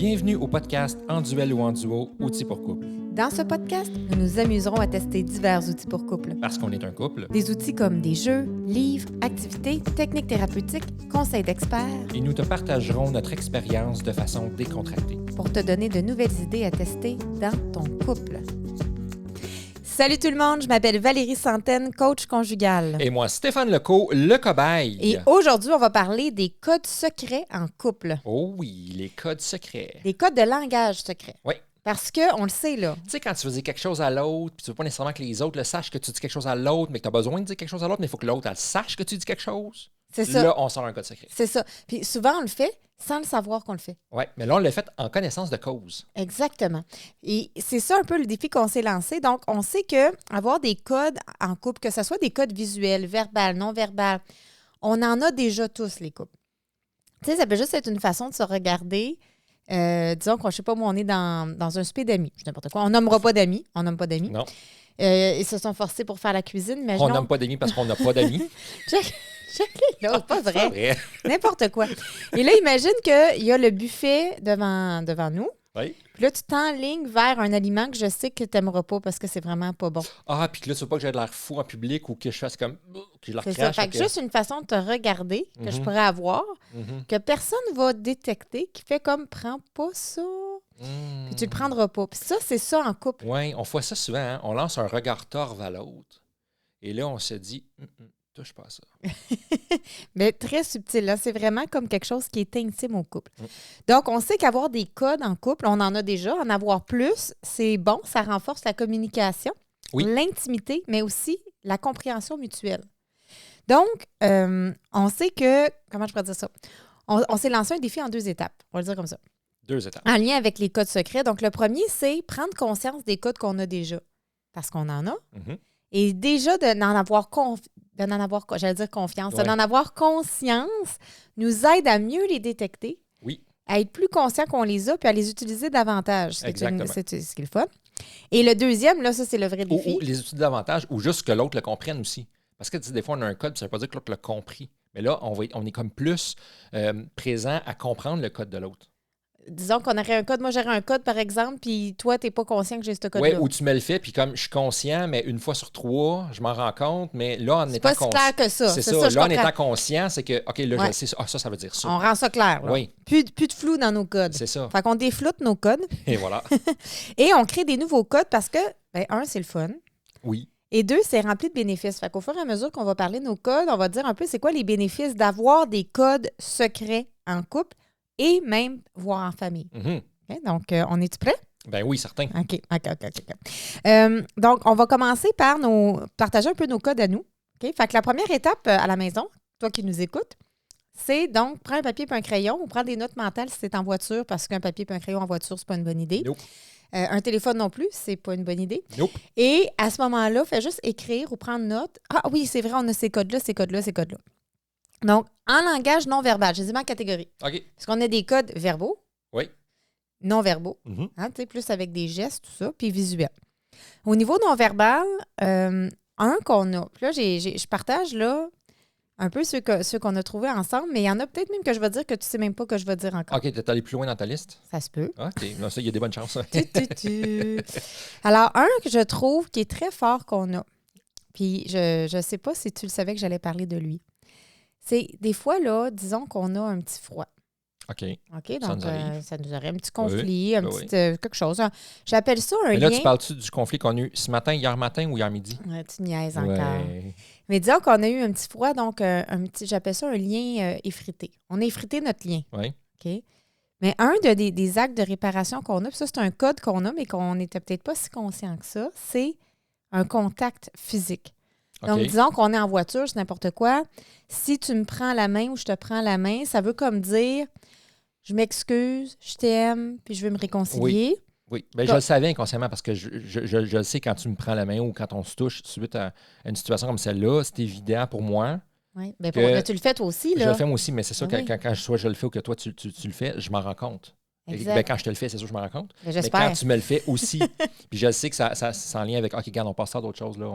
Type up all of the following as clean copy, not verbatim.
Bienvenue au podcast En duel ou en duo, outils pour couple. Dans ce podcast, nous nous amuserons à tester divers outils pour couple. Parce qu'on est un couple. Des outils comme des jeux, livres, activités, techniques thérapeutiques, conseils d'experts. Et nous te partagerons notre expérience de façon décontractée. Pour te donner de nouvelles idées à tester dans ton couple. Salut tout le monde, je m'appelle Valérie Santaine, coach conjugal. Et moi, Stéphane Lecault, le cobaye. Et aujourd'hui, on va parler des codes secrets en couple. Oh oui, les codes secrets. Des codes de langage secrets. Oui. Parce qu'on le sait, là. Tu sais, quand tu veux dire quelque chose à l'autre, puis tu veux pas nécessairement que les autres le sachent que tu dis quelque chose à l'autre, mais que tu as besoin de dire quelque chose à l'autre, mais il faut que l'autre elle sache que tu dis quelque chose. C'est ça. Là, on sort un code secret. C'est ça. Puis souvent, on le fait sans le savoir qu'on le fait. Oui, mais là, on l'a fait en connaissance de cause. Exactement. Et c'est ça un peu le défi qu'on s'est lancé. Donc, on sait que avoir des codes en couple, que ce soit des codes visuels, verbal, non verbal, on en a déjà tous, les couples. Tu sais, ça peut juste être une façon de se regarder. Disons qu'on, je sais pas, moi, on est dans un souper d'amis. Je dis n'importe quoi. On nommera pas d'amis. On nomme pas d'amis. Non. Ils se sont forcés pour faire la cuisine. On nomme pas d'amis parce qu'on n'a pas d'amis. Check l'autre, pas vrai. C'est vrai. N'importe quoi. Et là, imagine qu'il y a le buffet devant nous. Oui. Puis là, tu t'enlignes vers un aliment que je sais que tu n'aimeras pas parce que c'est vraiment pas bon. Ah, puis que là, tu veux pas que j'ai de l'air fou en public ou que je fasse comme. Que je leur C'est crache. ça. Fait que juste une façon de te regarder que je Mhm. pourrais avoir, Mhm. que personne va détecter, qui fait comme prends pas ça. Puis tu le prendras pas. Puis ça, c'est ça en couple. Oui, on fait ça souvent. Hein? On lance un regard torve à l'autre. Et là, on se dit, touche pas à ça. Mais très subtil. Là. C'est vraiment comme quelque chose qui est intime au couple. Donc, on sait qu'avoir des codes en couple, on en a déjà. En avoir plus, c'est bon. Ça renforce la communication, Oui. l'intimité, mais aussi la compréhension mutuelle. Donc, on sait que... Comment je pourrais dire ça? On s'est lancé un défi en 2 étapes. On va le dire comme ça. 2 étapes. En lien avec les codes secrets. Donc, le premier, c'est prendre conscience des codes qu'on a déjà. Parce qu'on en a. Mhm. Et déjà, d'en avoir confiance, Ouais. d'en avoir conscience nous aide à mieux les détecter, Oui. à être plus conscient qu'on les a, puis à les utiliser davantage. Exactement. C'est ce qui est le fun. Et le deuxième, là, ça, c'est le vrai défi. Ou les outils davantage, ou juste que l'autre le comprenne aussi. Parce que tu sais, des fois, on a un code, puis ça ne veut pas dire que l'autre l'a compris. Mais là, on est comme plus présent à comprendre le code de l'autre. Disons qu'on aurait un code. Moi, j'aurais un code, par exemple, puis toi, tu n'es pas conscient que j'ai ce Oui, code-là. ou tu me le fais, puis comme je suis conscient, mais une fois sur 3, je m'en rends compte. Mais là, en C'est étant pas si clair que ça. C'est ça. je Là, en comprends. étant conscient, c'est que, OK, là, Ouais. je sais ça. Ah, ça veut dire ça. On rend ça clair. Là. Oui, Plus de flou dans nos codes. c'est ça. Fait qu'on défloute nos codes Et voilà. et on crée des nouveaux codes parce que, ben, un, c'est le fun. Oui. Et 2, c'est rempli de bénéfices. Fait qu'au fur et à mesure qu'on va parler de nos codes, on va dire un peu c'est quoi les bénéfices d'avoir des codes secrets en couple et même voire en famille. Mhm. OK? Donc, on est-tu prêt? Ben oui, certain. OK. Donc, on va commencer par partager un peu nos codes à nous. OK? Fait que la première étape à la maison, toi qui nous écoutes, c'est donc prends un papier et un crayon ou prends des notes mentales si c'est en voiture parce qu'un papier et un crayon en voiture, c'est pas une bonne idée. Nope. Un téléphone non plus, c'est pas une bonne idée. Nope. Et à ce moment-là, fais juste écrire ou prendre note. Ah oui, c'est vrai, on a ces codes-là, ces codes-là, ces codes-là. Donc, en langage non verbal, je les ai mis en catégorie. OK. Parce qu'on a des codes verbaux, Oui. non verbaux, Mhm. hein, tu sais, plus avec des gestes, tout ça, puis visuels. Au niveau non verbal, un qu'on a, puis là, je partage là un peu ceux qu'on a trouvés ensemble, mais il y en a peut-être même que je vais dire que tu sais même pas que je vais dire encore. OK, t'es allé plus loin dans ta liste? Ça se peut. Ah, OK. Non, ça, il y a des bonnes chances. Tu. Alors, un que je trouve qui est très fort qu'on a, puis je ne sais pas si tu le savais que j'allais parler de lui, c'est des fois, là, disons qu'on a un petit froid. OK. OK? Ça Donc, nous arrive. ça nous aurait un petit conflit, Oui, oui. quelque chose. J'appelle ça un Mais là, lien. tu parles-tu du conflit qu'on a eu ce matin, hier matin ou hier midi? Ouais, tu niaises encore. Ouais. Mais disons qu'on a eu un petit froid, donc j'appelle ça un lien effrité. On a effrité notre lien. Oui. OK? Mais un des actes de réparation qu'on a, puis ça, c'est un code qu'on a, mais qu'on n'était peut-être pas si conscient que ça, c'est un contact physique. Donc, OK. disons qu'on est en voiture, c'est n'importe quoi. Si tu me prends la main ou je te prends la main, ça veut comme dire je m'excuse, je t'aime, puis je veux me réconcilier. Oui, ben, je le savais inconsciemment parce que je le sais quand tu me prends la main ou quand on se touche suite à une situation comme celle-là, c'est évident pour moi. Oui, bien, Que tu le fais toi aussi, Je là. le fais moi aussi, mais c'est ça, Ben oui. quand soit je le fais ou que toi tu le fais, je m'en rends compte. Exact. Ben, quand je te le fais, c'est sûr que je m'en rends compte. Ben, Mais j'espère. quand tu me le fais aussi, puis je sais que ça c'est en lien avec, OK, regarde, on passe à d'autres choses. Là,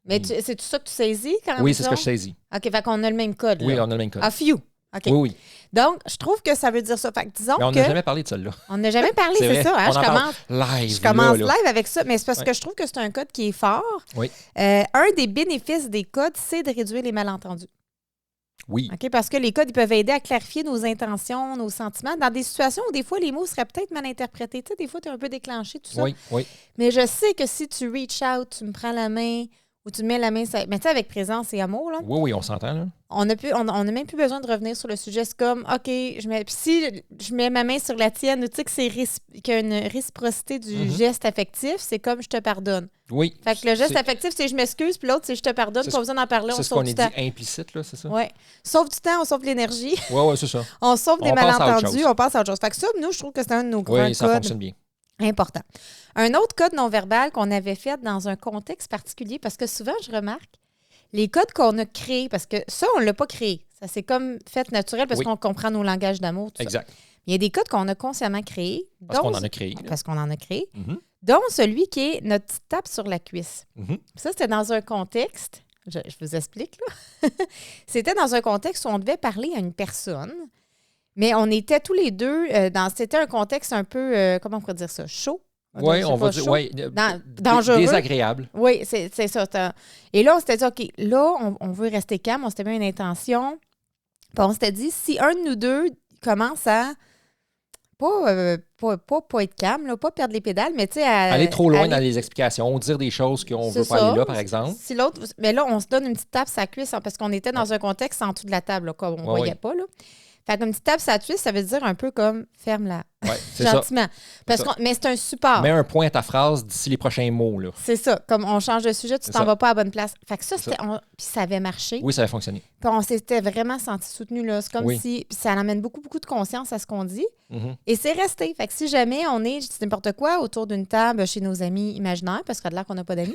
Mais c'est tout ça que tu saisis quand Oui, c'est ce disons? que je saisis. OK, fait qu'on a le même code. Oui, là. on a le même code. A few. OK. Oui, oui. Donc, je trouve que ça veut dire ça. Fait que disons Mais on que... n'a jamais parlé de celle-là. On n'a jamais parlé, C'est c'est vrai. ça. Hein? On en parle live. Je commence là. live avec ça, mais c'est parce Ouais. que je trouve que c'est un code qui est fort. Oui. Un des bénéfices des codes, c'est de réduire les malentendus. Oui. OK? Parce que les codes, ils peuvent aider à clarifier nos intentions, nos sentiments, dans des situations où des fois, les mots seraient peut-être mal interprétés. Tu sais, des fois, tu es un peu déclenché, tout ça. Oui, oui. Mais je sais que si tu reach out, tu me prends la main ou tu me mets la main... Mais tu sais, avec présence et amour, là, Oui, oui, on s'entend, là. on n'a même plus besoin de revenir sur le sujet. C'est comme, OK, puis si je mets ma main sur la tienne, tu sais qu'il y a une réciprocité du geste affectif, c'est comme je te pardonne. Oui. Fait que le geste affectif, c'est je m'excuse, puis l'autre, c'est je te pardonne, pas besoin d'en parler, on C'est ce sauve qu'on du est temps. dit implicite, là, c'est ça? Oui. Sauve du temps, on sauve de l'énergie, Oui, oui, c'est ça. on sauve des On passe à autre malentendus, chose. on passe à autre chose. Fait que ça, nous, je trouve que c'est un de nos grands Oui, ça codes fonctionne bien. importants. Un autre code non-verbal qu'on avait fait dans un contexte particulier, parce que souvent, je remarque, les codes qu'on a créés, parce que ça, on ne l'a pas créé. Ça, c'est comme fait naturel parce Oui. qu'on comprend nos langages d'amour, tout ça. Exact. Il y a des codes qu'on a consciemment créés. Parce qu'on en a créé. Parce qu'on en a créé. Mhm. Dont celui qui est notre petite tape sur la cuisse. Mhm. Ça, c'était dans un contexte, je vous explique, là. C'était dans un contexte où on devait parler à une personne, mais on était tous les deux c'était un contexte un peu, comment on pourrait dire ça, chaud. Oui, on va chaud. dire, oui, Dangereux. désagréable. Oui, c'est ça. Et là, on s'était dit, OK, là, on veut rester calme, on s'était mis une intention. Puis on s'était dit, si un de nous deux commence à pas être calme, là, pas perdre les pédales, mais tu sais, Aller trop loin dans les explications, dire des choses qu'on veut pas aller là, par exemple. Si l'autre, mais là, on se donne une petite tape sur la cuisse, hein, parce qu'on était dans un contexte en dessous de la table, là, comme on ne voyait pas. Là. Fait qu'une petite tape sur la cuisse, ça veut dire un peu comme ferme-la. Oui, c'est gentiment. Mais c'est un support. Mets un point à ta phrase d'ici les prochains mots. Là. C'est ça. Comme on change de sujet, tu t'en vas pas à la bonne place. Fait que ça, puis ça avait marché. Oui, ça avait fonctionné. Puis on s'était vraiment senti soutenu là. C'est comme si. Puis ça amène beaucoup, beaucoup de conscience à ce qu'on dit. Mm-hmm. Et c'est resté. Fait que si jamais on est, je dis n'importe quoi, autour d'une table chez nos amis imaginaires, parce que de là qu'on n'a pas d'amis.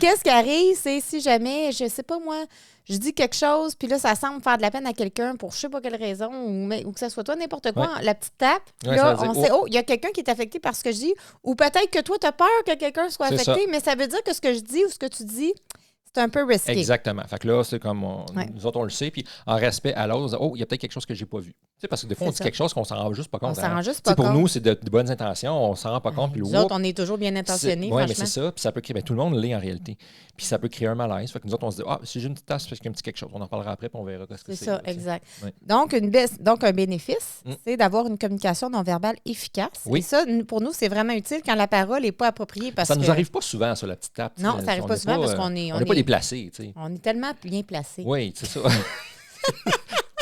Qu'est-ce qui arrive, c'est si jamais, je sais pas moi, je dis quelque chose, puis là, ça semble faire de la peine à quelqu'un pour je sais pas quelle raison, ou que ça soit toi, n'importe quoi, la petite tape, puis là, on sait, il y a quelqu'un qui est affecté par ce que je dis, ou peut-être que toi, tu as peur que quelqu'un soit affecté, mais ça veut dire que ce que je dis ou ce que tu dis, c'est un peu risqué. Exactement. Fait que là, c'est comme nous autres, on le sait, puis en respect à l'autre, il y a peut-être quelque chose que j'ai pas vu. Tu sais, parce que des fois, on dit quelque chose qu'on s'en rend juste pas compte. On s'en rend juste pas compte. Pour nous, c'est de bonnes intentions, on s'en rend pas compte. Puis nous autres, on est toujours bien intentionnés, oui, mais c'est ça, puis ça peut créer, tout le monde l'est en réalité. Puis ça peut créer un malaise. Fait que nous autres, on se dit, si j'ai une petite tasse, c'est parce qu'il y a un petit quelque chose. On en parlera après, puis on verra ce que c'est. C'est ça, exact. Ouais. Donc, un bénéfice, c'est d'avoir une communication non verbale efficace. Oui. Et ça, pour nous, c'est vraiment utile quand la parole n'est pas appropriée. Parce ça nous arrive pas souvent, ça, la petite tape. Non, ça n'arrive pas souvent parce qu'on est... On n'est pas déplacés, tu sais. On est tellement bien placés. Oui, c'est ça.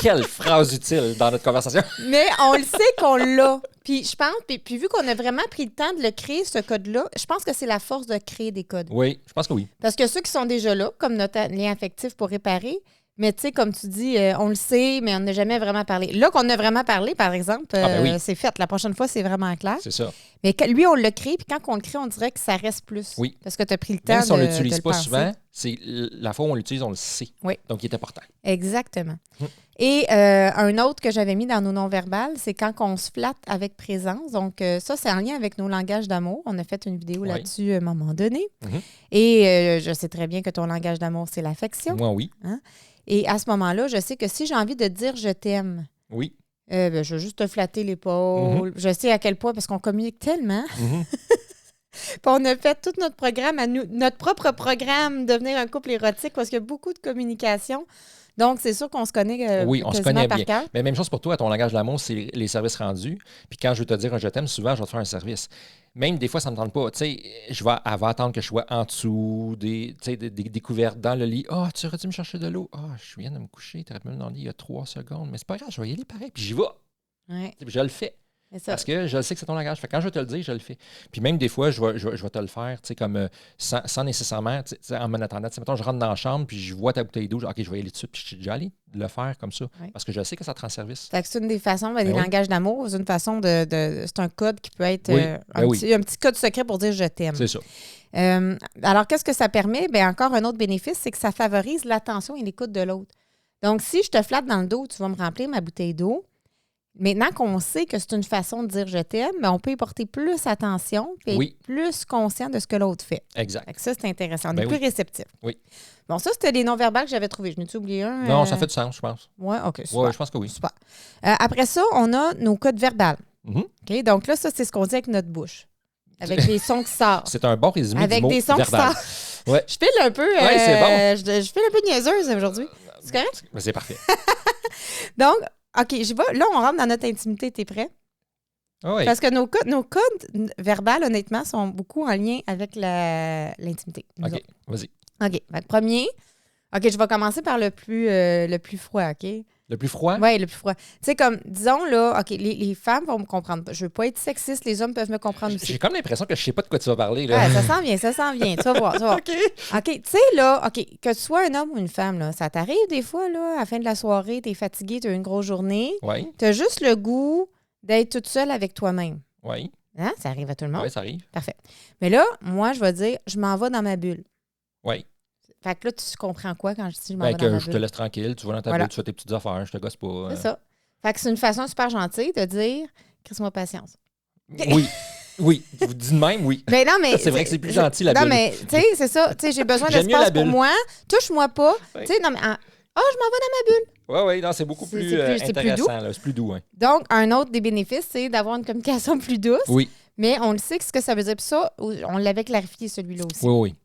Quelle phrase utile dans notre conversation. Mais on le sait qu'on l'a. Puis je pense, puis vu qu'on a vraiment pris le temps de le créer, ce code-là, je pense que c'est la force de créer des codes. Oui, je pense que oui. Parce que ceux qui sont déjà là, comme notre lien affectif pour réparer, mais tu sais, comme tu dis, on le sait, mais on n'a jamais vraiment parlé. Là qu'on a vraiment parlé, par exemple, c'est fait. La prochaine fois, c'est vraiment clair. C'est ça. Mais lui, on le crée, puis quand on le crée, on dirait que ça reste plus. Oui. Parce que tu as pris le temps même si on ne l'utilise pas souvent, c'est la fois où on l'utilise, on le sait. Oui. Donc, il est important. Exactement. Et un autre que j'avais mis dans nos non-verbales, c'est quand on se flatte avec présence. Donc, ça, c'est en lien avec nos langages d'amour. On a fait une vidéo là-dessus à un moment donné. Et je sais très bien que ton langage d'amour, c'est l'affection. Moi, oui. Hein? Et à ce moment-là, je sais que si j'ai envie de dire « je t'aime », oui. Je vais juste te flatter l'épaule. Je sais à quel point, parce qu'on communique tellement. Puis on a fait tout notre programme, notre propre programme, devenir un couple érotique, parce qu'il y a beaucoup de communication. Donc, c'est sûr qu'on se connaît oui, on se connaît par bien. cœur. Mais même chose pour toi, ton langage de l'amour, c'est les services rendus. Puis quand je veux te dire un je t'aime, souvent, je vais te faire un service. Même des fois, ça ne me tente pas. Tu sais, elle va attendre que je sois en dessous, des couvertes dans le lit. Tu aurais dû me chercher de l'eau. Je viens de me coucher, tu aurais pu me dans le lit il y a 3 secondes. Mais c'est pas grave, je vais y aller pareil. Puis j'y vais. Ouais. Puis je le fais. Parce que je sais que c'est ton langage. Fait que quand je vais te le dire, je le fais. Puis même des fois, je vais te le faire, tu sais, comme sans nécessairement, tu sais, en me attendant. Mettons, je rentre dans la chambre, puis je vois ta bouteille d'eau, OK, je vais y aller dessus, puis je suis déjà allé le faire comme ça. Oui. Parce que je sais que ça te rend service. Fait que c'est une des façons, des langages d'amour, c'est une façon c'est un code qui peut être un petit code secret pour dire je t'aime. C'est ça. Alors, qu'est-ce que ça permet? Bien, encore un autre bénéfice, c'est que ça favorise l'attention et l'écoute de l'autre. Donc, si je te flatte dans le dos, tu vas me remplir ma bouteille d'eau. Maintenant qu'on sait que c'est une façon de dire « je t'aime », mais on peut y porter plus attention et Oui. être plus conscient de ce que l'autre fait. Exact. Fait que ça, c'est intéressant. On Ben est plus oui. réceptif. Oui. Bon, ça, c'était les non-verbales que j'avais trouvés. Je n'ai-tu oublié un? Non, ça fait du sens, je pense. Oui, OK, super. Oui, je pense que oui. Super. Après ça, on a nos codes verbales. Mhm. OK? Donc là, ça, c'est ce qu'on dit avec notre bouche. Avec les sons qui sortent. C'est un bon résumé Avec du mot des sons verbal. qui sortent. Ouais. Je file un peu... Ouais, c'est bon. Je file un peu niaiseuse aujourd'hui. C'est correct? Ben, c'est parfait. Donc, OK, là, on rentre dans notre intimité. T'es prêt? Ah oui. Parce que nos codes verbales, honnêtement, sont beaucoup en lien avec l'intimité. nous OK, autres. vas-y. OK. Fait que premier, OK, je vais commencer par le plus froid, OK? Le plus froid? Oui, le plus froid. Tu sais, comme, disons, là, OK, les femmes vont me comprendre. Je veux pas être sexiste, les hommes peuvent me comprendre aussi. J'ai comme l'impression que je sais pas de quoi tu vas parler. Là. Ah, ça s'en vient, ça s'en vient. Tu vas voir, tu vas voir. OK. OK, tu sais, là, OK, que tu sois un homme ou une femme, là, ça t'arrive des fois, là, à la fin de la soirée, t'es fatigué, t'as eu une grosse journée, Oui, t'as juste le goût d'être toute seule avec toi-même. oui. Hein? Ça arrive à tout le monde. Oui, ça arrive. Parfait. Mais là, moi, je vais dire, je m'en vais dans ma bulle. Oui. Fait que là, tu comprends quoi quand je dis je m'en Ben, vais dans que ma je te bulle? laisse tranquille, tu vas dans ta Voilà. bulle, tu fais tes petites affaires, je te gosse pas. C'est ça. Fait que c'est une façon super gentille de dire, crisse-moi patience. Oui. Oui. Vous dites de même, oui. Mais non, mais. C'est vrai que c'est plus gentil, la Non, bulle. mais, tu sais, c'est ça. Tu sais, j'ai besoin J'aime mieux d'espace la pour bulle. moi. Touche-moi pas. Oui. Tu sais, non, mais. Je m'en vais dans ma bulle. Oui, oui, non, c'est beaucoup C'est plus, plus- c'est plus intéressant, là. C'est plus doux, hein. Donc, un autre des bénéfices, c'est d'avoir une communication plus douce. Oui, Mais on le sait ce que ça veut dire. Puis ça, on l'avait clarifié, celui-là aussi. oui, oui.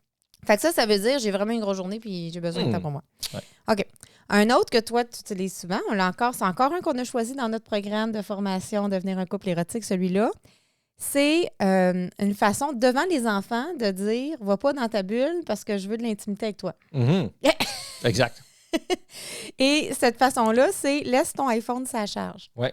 Fait que ça veut dire j'ai vraiment une grosse journée puis j'ai besoin de temps pour moi. Ouais. OK. Un autre que toi, tu utilises souvent, c'est encore un qu'on a choisi dans notre programme de formation Devenir un couple érotique, celui-là. C'est une façon, devant les enfants, de dire va pas dans ta bulle parce que je veux de l'intimité avec toi. Mhm. Exact. Et cette façon-là, c'est laisse ton iPhone sa charge. Oui.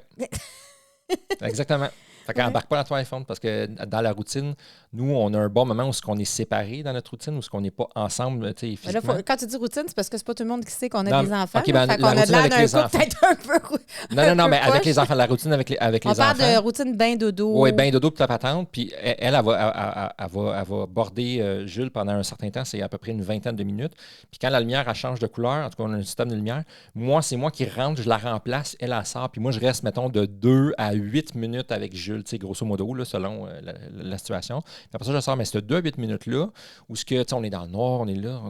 Exactement. Fait qu'embarque pas dans ton iPhone parce que dans la routine, nous, on a un bon moment où on est séparés dans notre routine, où on n'est pas ensemble, tu sais, Mais là, physiquement. quand tu dis routine, c'est parce que c'est pas tout le monde qui sait qu'on a Non, des enfants. OK, là. ben, Fait la qu'on a de routine l'air avec d'un les couple enfants. peut-être un peu. Non, un mais peu avec les poche. enfants, la routine avec les On enfants. parle de routine bain dodo. Oui, ben dodo puis ta patente. Puis elle va border Jules pendant un certain temps. C'est à peu près une vingtaine de minutes. Puis quand la lumière, elle change de couleur, en tout cas, on a un système de lumière, moi, c'est moi qui rentre, je la remplace, elle sort. Puis moi, je reste, mettons, de 2 à 8 minutes avec Jules, tu sais, grosso modo, là, selon la situation. Puis après ça, je sors, mais c'est 2 à 8 minutes-là où ce que, tu sais, on est dans le noir, on est là,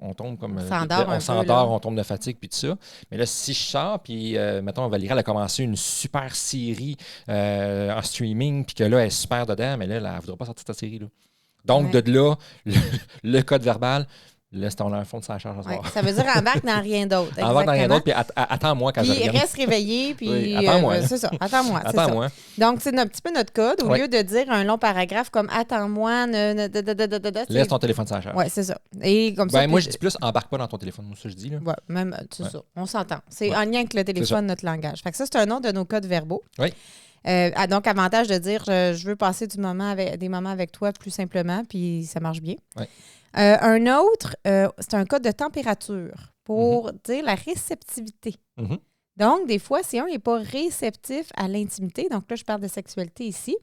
on tombe comme... On s'endort un on peu, s'endort, là. on tombe de fatigue, puis tout ça. Mais là, si je sors, puis, mettons, Valérie, elle a commencé une super série en streaming, puis que là, elle est super dedans, mais là, elle ne voudra pas sortir de cette série-là. Donc, Ouais. de là, le code verbal, laisse ton enfant de sa charge ce Ouais, soir. ça veut dire embarque dans rien d'autre. Avant dans rien exactement. d'autre, puis attends-moi quand je Puis revienne. reste réveillé, puis Oui, attends-moi, là. c'est ça, attends-moi. c'est Attends-moi. ça. Donc, c'est un petit peu notre code. Au Ouais. lieu de dire un long paragraphe comme attends-moi, Laisse ton téléphone de sa charge. Oui, c'est ça. Et comme ça. Ben, moi, puis- je dis plus, embarque pas dans ton téléphone. Moi, ça, je dis. Là. Ouais, même, c'est Ouais. ça. On s'entend. C'est Ouais. en lien avec le téléphone, notre langage. Fait que ça, c'est un autre de nos codes verbaux. Oui. Donc, avantage de dire je veux passer des moments avec toi plus simplement, puis ça marche bien. Ouais. Un autre, c'est un code de température pour dire la réceptivité. Mhm. Donc, des fois, si un n'est pas réceptif à l'intimité, donc là, je parle de sexualité ici,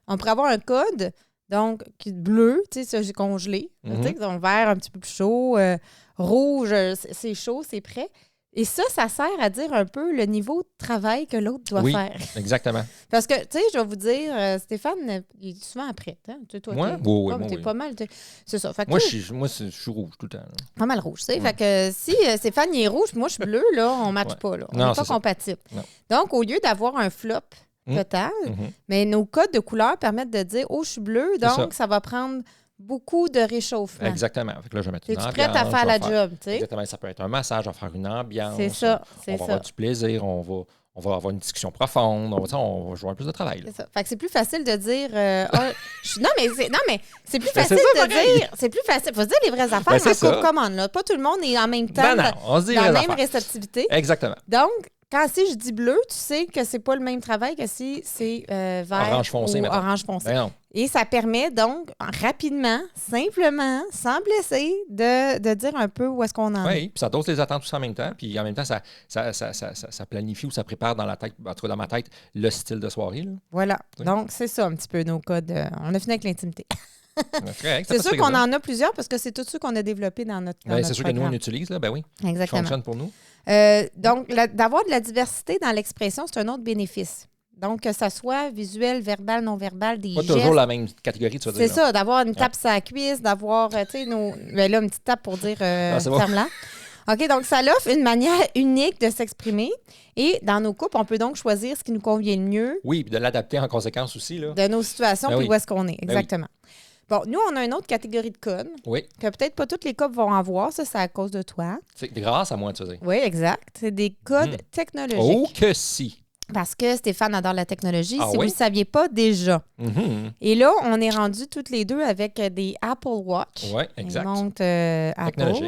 on pourrait avoir un code, donc bleu, tu sais, ça, j'ai congelé, là, tu sais, donc vert un petit peu plus chaud, rouge, c'est chaud, c'est prêt. Et ça sert à dire un peu le niveau de travail que l'autre doit Oui, faire. exactement. Parce que, tu sais, je vais vous dire, Stéphane, il est souvent après. Hein? Tu sais, toi, Moi? t'es Oui, comme, moi, t'es oui. pas mal. C'est ça. Fait que Moi, là, je suis rouge tout le temps. Là. pas mal rouge, tu sais. Ouais. Fait que si Stéphane, il est rouge, puis moi, je suis bleue, là, on ne matche Ouais. pas, là. On Non, n'est pas c'est ça. compatibles. Non. Donc, au lieu d'avoir un flop total, mais nos codes de couleur permettent de dire, oh, je suis bleu, C'est donc ça va prendre beaucoup de réchauffement. Exactement. Fait que là, je vais mettre une Es-tu ambiance. prête à faire je la vais job, tu sais? Exactement. Ça peut être un massage, on va faire une ambiance. C'est ça, On c'est va ça. avoir du plaisir, on va avoir une discussion profonde. On va jouer un plus de travail. Là. C'est ça. Fait que c'est plus facile de dire. Non, mais c'est plus Ben, facile c'est ça, de pareil. dire. C'est plus facile. Faut se dire les vraies affaires Ben, c'est en ça. couple commande. Là. Pas tout le monde est en même temps Ben non, on se dit dans les la même affaires. réceptivité. Exactement. Donc, si je dis bleu, tu sais que c'est pas le même travail que si c'est vert Orange foncé, ou mettons. orange foncé. Ben non. Et ça permet donc, rapidement, simplement, sans blesser, de dire un peu où est-ce qu'on en est. Oui, puis ça dose les attentes tous en même temps. Puis en même temps, ça planifie ou ça prépare dans la tête, en tout cas dans ma tête, le style de soirée. Là. Voilà. Oui. Donc, c'est ça un petit peu nos codes. On a fini avec l'intimité. C'est sûr qu'on en a plusieurs parce que c'est tout ceux qu'on a développés dans notre c'est sûr programme. que nous, on utilise, là, ben oui. Exactement. Qui fonctionne pour nous. Donc, d'avoir de la diversité dans l'expression, c'est un autre bénéfice. Donc, que ça soit visuel, verbal, non-verbal, des gestes. Pas toujours la même catégorie, tu vas dire. C'est ça, d'avoir une tape sur la cuisse, d'avoir, tu sais, ben là, une petite tape pour dire ferme-la. OK, donc ça offre une manière unique de s'exprimer. Et dans nos couples, on peut donc choisir ce qui nous convient le mieux. Oui, puis de l'adapter en conséquence aussi. Là. De nos situations, puis où est-ce qu'on est. Exactement. Ben Bon, nous, on a une autre catégorie de codes. Oui. Que peut-être pas tous les couples vont avoir. Ça, c'est à cause de toi. C'est grâce à moi, tu veux dire. Oui, exact. C'est des codes technologiques. Oh que si! Parce que Stéphane adore la technologie. Ah si vous ne le saviez pas déjà. Et là, on est rendus toutes les deux avec des Apple Watch. Oui, exact. Donc, technologie,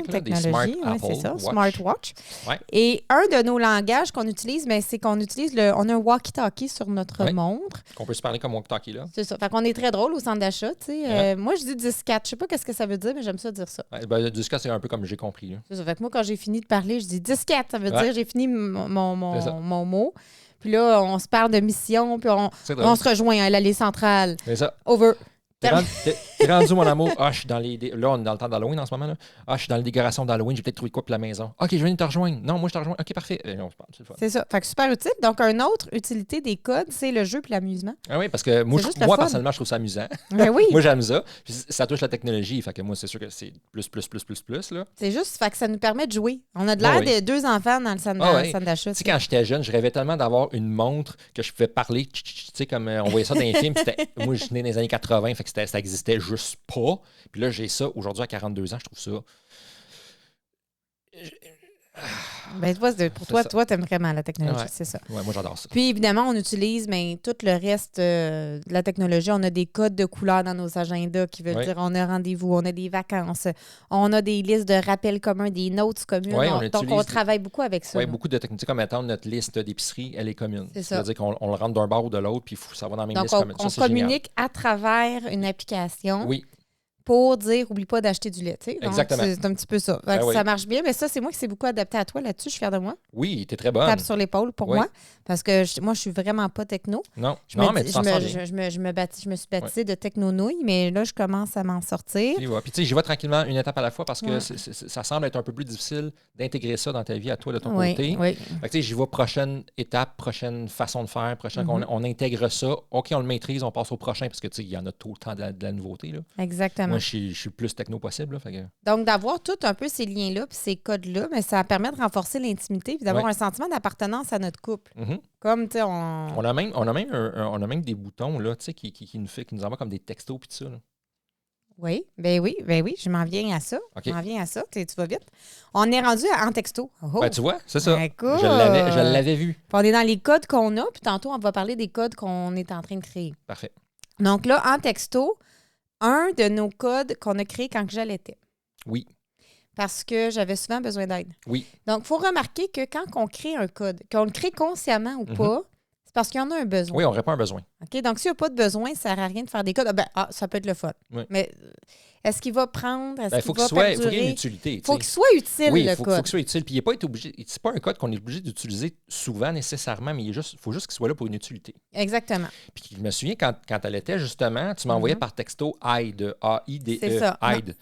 Apple, c'est ça, Watch. Smartwatch. Ouais. Et un de nos langages qu'on utilise, c'est qu'on utilise on a un walkie-talkie sur notre montre. Qu'on peut se parler comme walkie-talkie, là. C'est ça. Fait qu'on est très drôle au centre d'achat. Moi, je dis 10-4. Je sais pas qu'est-ce que ça veut dire, mais j'aime ça dire ça. Ouais, ben, 10-4, c'est un peu comme j'ai compris. Là. C'est ça. Fait que moi, quand j'ai fini de parler, je dis 10-4. Ça veut dire j'ai fini mon mot. Puis là, on se parle de mission, puis on se rejoint à l'allée centrale. C'est ça. Over. T'es rendu, mon amour. Ah, je suis dans les. Là, on est dans le temps d'Halloween en ce moment. Là. Ah, je suis dans la décoration d'Halloween. J'ai peut-être trouvé quoi pour la maison. OK, je viens de te rejoindre. Non, moi, je te rejoins. OK, parfait. Et on se parle. C'est le fun. C'est ça. Fait que super utile. Donc, une autre utilité des codes, c'est le jeu puis l'amusement. Ah oui, parce que moi personnellement, je trouve ça amusant. Ben oui. Moi, j'aime ça. Puis ça touche la technologie. Fait que moi, c'est sûr que c'est plus, là. C'est juste, fait que ça nous permet de jouer. On a de l'air de deux enfants dans le centre d'achat. Tu sais, quand j'étais jeune, je rêvais tellement d'avoir une montre que je pouvais parler. Tu sais, comme on voyait ça dans les films. Moi, je suis né dans les années 80. Fait que ça existait juste pas. Puis là, j'ai ça aujourd'hui à 42 ans. Je trouve ça. Ben, pour toi, t'aimes vraiment la technologie, c'est ça. Oui, moi, j'adore ça. Puis, évidemment, on utilise tout le reste de la technologie. On a des codes de couleurs dans nos agendas qui veulent dire on a rendez-vous, on a des vacances, on a des listes de rappels communs, des notes communes. Donc, on travaille beaucoup avec ça. Oui, beaucoup de techniques. Comme étant notre liste d'épicerie, elle est commune. C'est ça. Ça veut dire qu'on le rentre d'un bar ou de l'autre, puis ça va dans la même liste commune. On communique à travers une application. Oui. Pour dire, oublie pas d'acheter du lait. T'sais. Donc, exactement. C'est un petit peu ça. Ça marche bien, mais ça, c'est moi qui s'est beaucoup adapté à toi là-dessus. Je suis fière de moi. Oui, t'es très bonne. Tape sur l'épaule pour moi. Parce que moi, je suis vraiment pas techno. Non, mais tu je me suis baptisée de techno-nouille, mais là, je commence à m'en sortir. Puis tu sais, j'y vais tranquillement une étape à la fois parce que ça semble être un peu plus difficile d'intégrer ça dans ta vie à toi, de ton côté. Oui. Fait que tu sais, j'y vais prochaine étape, prochaine façon de faire, on intègre ça. OK, on le maîtrise, on passe au prochain parce que tu sais, il y en a tout le temps de la nouveauté. Là. Exactement. Moi, je suis plus techno possible. Là, fait que... Donc, d'avoir tout un peu ces liens-là puis ces codes-là, mais ça permet de renforcer l'intimité puis d'avoir un sentiment d'appartenance à notre couple. Comme, tu sais, on a même des boutons là, qui nous envoient comme des textos puis tout ça. Là. Oui, je m'en viens à ça. Okay. Je m'en viens à ça, tu vas vite. On est rendu en texto. Oh. Ben, tu vois, c'est ça. Écoute, je l'avais vu. Puis on est dans les codes qu'on a, puis tantôt, on va parler des codes qu'on est en train de créer. Parfait. Donc là, en texto, un de nos codes qu'on a créé quand j'allaitais. Oui. Parce que j'avais souvent besoin d'aide. Oui. Donc, il faut remarquer que quand on crée un code, qu'on le crée consciemment ou pas, c'est parce qu'il y en a un besoin. Oui, on répond à un besoin. OK? Donc, s'il n'y a pas de besoin, ça ne sert à rien de faire des codes. Ça peut être le fun. Oui. Mais est-ce qu'il va prendre? Est-ce qu'il va perdurer? Il faut qu'il y ait une utilité. Il faut qu'il soit utile, oui, le code. Oui, il faut qu'il soit utile. Puis, il n'est pas obligé. C'est pas un code qu'on est obligé d'utiliser souvent nécessairement, mais il faut juste qu'il soit là pour une utilité. Exactement. Puis, je me souviens, quand elle était, justement, tu m'envoyais par texto AIDE. A-I-D-E. C'est ça. AIDE.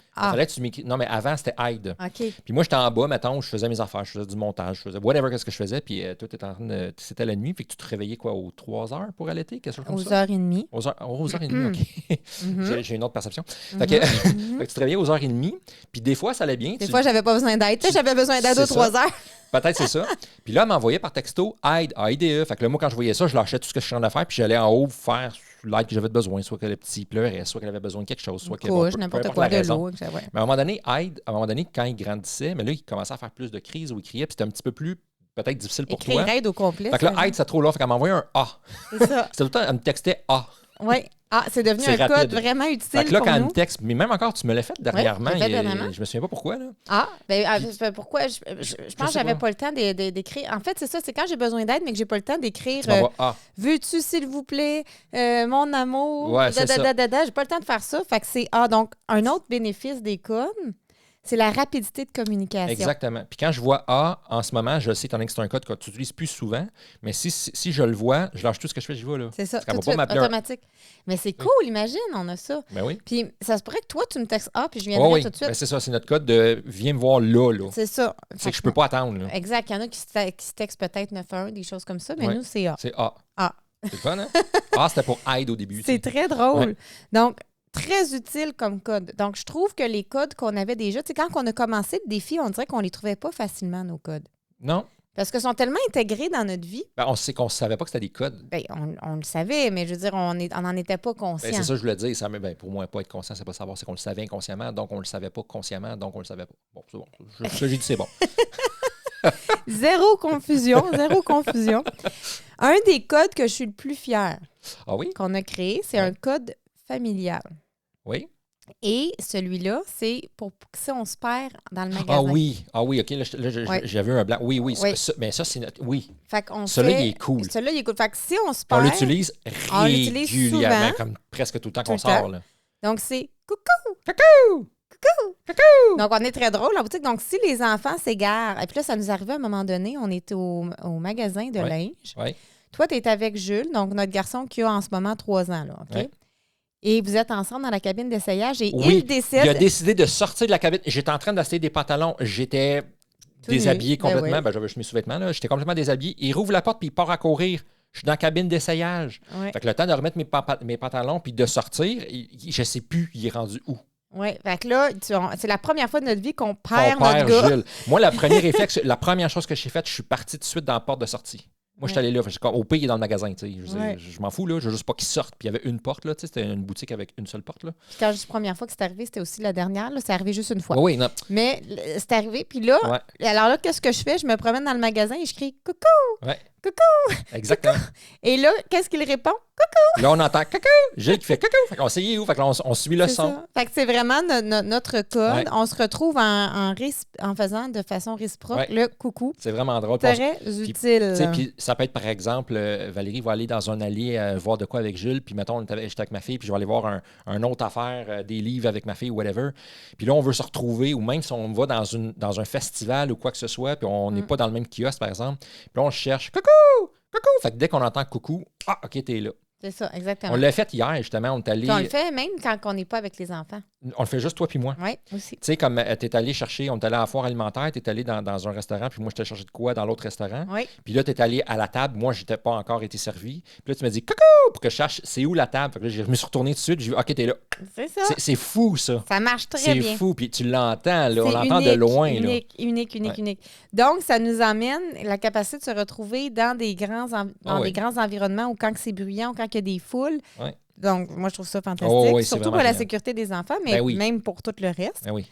Non, mais avant, c'était AIDE. OK. Puis moi, j'étais en bas, mettons, je faisais mes affaires, je faisais du montage, je faisais whatever, qu'est-ce que je faisais. Puis toi, t'étais en train de. C'était la nuit, puis que tu te réveillais quoi, aux 3 heures pour allaiter, quelque chose comme ça? Aux 1h30. Aux 1h30, OK. J'ai une autre perception. Fait que tu te réveillais aux 1h30, puis des fois, ça allait bien. Des fois, j'avais pas besoin d'aide. Tu sais, j'avais besoin d'aide aux 3 heures. Peut-être c'est ça. Puis là, elle m'envoyait par texto AIDE, AIDE. Fait que là, moi, quand je voyais ça, je lâchais tout ce que je suis en train de faire, puis j'allais en haut faire l'aide que j'avais besoin, soit que le petit pleurait, soit qu'elle avait besoin de quelque chose, soit que n'importe quoi, de l'eau. Mais à un moment donné, quand il grandissait, mais là, il commençait à faire plus de crises où il criait, puis c'était un petit peu plus peut-être difficile pour toi. Écrire aide au complet. Fait que là, aide, c'est trop long. Fait qu'elle m'envoyait un A. C'est ça. C'était tout le temps, elle me textait A. Oui. Ah, c'est devenu un code vraiment utile. Fait que là, pour quand nous. elle me texte, mais même encore, tu me l'as fait dernièrement. Oui, je me souviens pas pourquoi. Là. Ah, ben pourquoi? Je pense que j'avais pas le temps d'écrire. En fait, c'est ça, c'est quand j'ai besoin d'aide, mais que j'ai pas le temps d'écrire. Veux-tu, s'il vous plaît, mon amour? Ouais, c'est ça. J'ai pas le temps de faire ça. Fait que c'est donc un autre bénéfice des codes, C'est la rapidité de communication. Exactement. Puis quand je vois A, en ce moment, je sais, étant donné que c'est un code que tu n'utilises plus souvent, mais si je le vois, je lâche tout ce que je fais, j'y vais. Là. C'est ça, Parce qu'elle tout va de pas suite, m'appeler automatique. Mais c'est cool, imagine, on a ça. Ben oui. Puis ça se pourrait que toi, tu me textes A, puis je viendrai Oui, tout de suite. ben, c'est ça, c'est notre code de viens me voir là. C'est ça. C'est que je peux pas attendre. Là. Exact. Il y en a qui se textent peut-être 911, des choses comme ça, mais Ouais. nous, c'est A. C'est A. A. C'est le fun, hein? A, c'était pour aide au début. C'est tu sais. très drôle. Ouais. Donc, très utile comme code. Donc, je trouve que les codes qu'on avait déjà, tu sais, quand on a commencé le défi, on dirait qu'on les trouvait pas facilement, nos codes. Non. Parce qu'ils sont tellement intégrés dans notre vie. Ben, on sait qu'on ne savait pas que c'était des codes. Bien, on le savait, mais je veux dire, on n'en était pas conscient. Ben, c'est ça que je voulais dire. Ça, ben, pour moi, pas être conscient, c'est pas savoir. C'est qu'on le savait inconsciemment, donc on le savait pas consciemment, donc on le savait pas. Bon, c'est bon. Ce que j'ai dit, c'est bon. Zéro confusion, zéro confusion. Un des codes que je suis le plus fière Ah oui? qu'on a créé, c'est un code familial. Oui? Et celui-là, c'est pour que si on se perd dans le magasin. Ah oui, OK. Là, Ouais. j'avais un blanc. Oui. Oui. Mais ça, c'est notre. Oui. Fait qu'on Celui-là, fait- il est cool. Celui-là, il est cool. Fait que si on se On perd, l'utilise on l'utilise régulièrement, souvent. comme presque tout le temps Tout qu'on le temps. sort. Là. donc c'est coucou. Coucou! Donc, on est très drôle en boutique. Donc, si les enfants s'égarent, et puis là, ça nous arrivait à un moment donné, on était au magasin de Ouais. linge. Oui. Toi, tu es avec Jules, donc notre garçon qui a en ce moment 3 ans, là, OK? Ouais. Et vous êtes ensemble dans la cabine d'essayage et Oui, il décide... Il a décidé de sortir de la cabine. J'étais en train d'essayer des pantalons. J'étais Tout déshabillé nu. Ben complètement. oui. Ben, j'avais juste mes sous-vêtements. Là. J'étais complètement déshabillé. Il rouvre la porte puis il part à courir. Je suis dans la cabine d'essayage. Ouais. Fait que le temps de remettre mes pantalons puis de sortir, je sais plus, il est rendu où. Oui, fait que là, c'est la première fois de notre vie qu'on On perd perd notre gars. Gilles. Moi, le premier réflexe, la première chose que j'ai faite, je suis parti tout de suite dans la porte de sortie. Moi, je suis allé là. Au pire, il est dans le magasin. Tu sais. Je m'en fous. Là. Je veux juste pas qu'il sorte. Puis il y avait une porte. Là, tu sais, c'était une boutique avec une seule porte. Là. Puis quand je dis première fois que c'est arrivé, c'était aussi la dernière. Là, c'est arrivé juste une fois. Oui, non. Mais c'est arrivé. Puis là, Ouais. alors là, qu'est-ce que je fais? Je me promène dans le magasin et je crie « Coucou! Ouais. Coucou! Exactement. » Et là, qu'est-ce qu'il répond? Là, on entend coucou. Gilles qui fait coucou. Fait qu'on sait il est où. Fait que là, on suit le C'est son. ça. Fait que c'est vraiment notre code. Ouais. On se retrouve en faisant de façon réciproque Ouais. le coucou. C'est vraiment drôle. Puis Très tu utile. sais, puis ça peut être, par exemple, Valérie va aller dans un allée voir de quoi avec Jules, puis mettons, j'étais avec ma fille, puis je vais aller voir un autre affaire, des livres avec ma fille ou whatever. Puis là, on veut se retrouver, ou même si on va dans un festival ou quoi que ce soit, puis on n'est pas dans le même kiosque, par exemple, puis là, on cherche coucou, coucou. Fait que dès qu'on entend coucou, ah, OK, t'es là. C'est ça, exactement. On l'a fait hier, justement, on est allé. Puis on le fait même quand on n'est pas avec les enfants. On le fait juste toi puis moi. Oui, aussi. Tu sais, comme t'es allé chercher, on est allé à la foire alimentaire, t'es allé dans un restaurant, puis moi, je t'ai cherché de quoi dans l'autre restaurant. Oui. Puis là, t'es allé à la table, moi, je n'étais pas encore été servi. Puis là, tu m'as dit coucou pour que je cherche c'est où la table. Fait que là, je me suis retourné tout de suite, j'ai vu, OK, t'es là. C'est ça. C'est fou, ça. Ça marche très C'est bien. fou, puis tu l'entends, là. On C'est l'entend de unique, loin, là. unique. Donc, ça nous amène la capacité de se retrouver dans des grands, oui. des grands environnements ou quand c'est bruyant ou quand il y a des foules. Ouais. Donc, moi, je trouve ça fantastique. Oh, oui, c'est surtout pour vraiment la génial. sécurité des enfants, mais Ben oui. même pour tout le reste. Ben oui.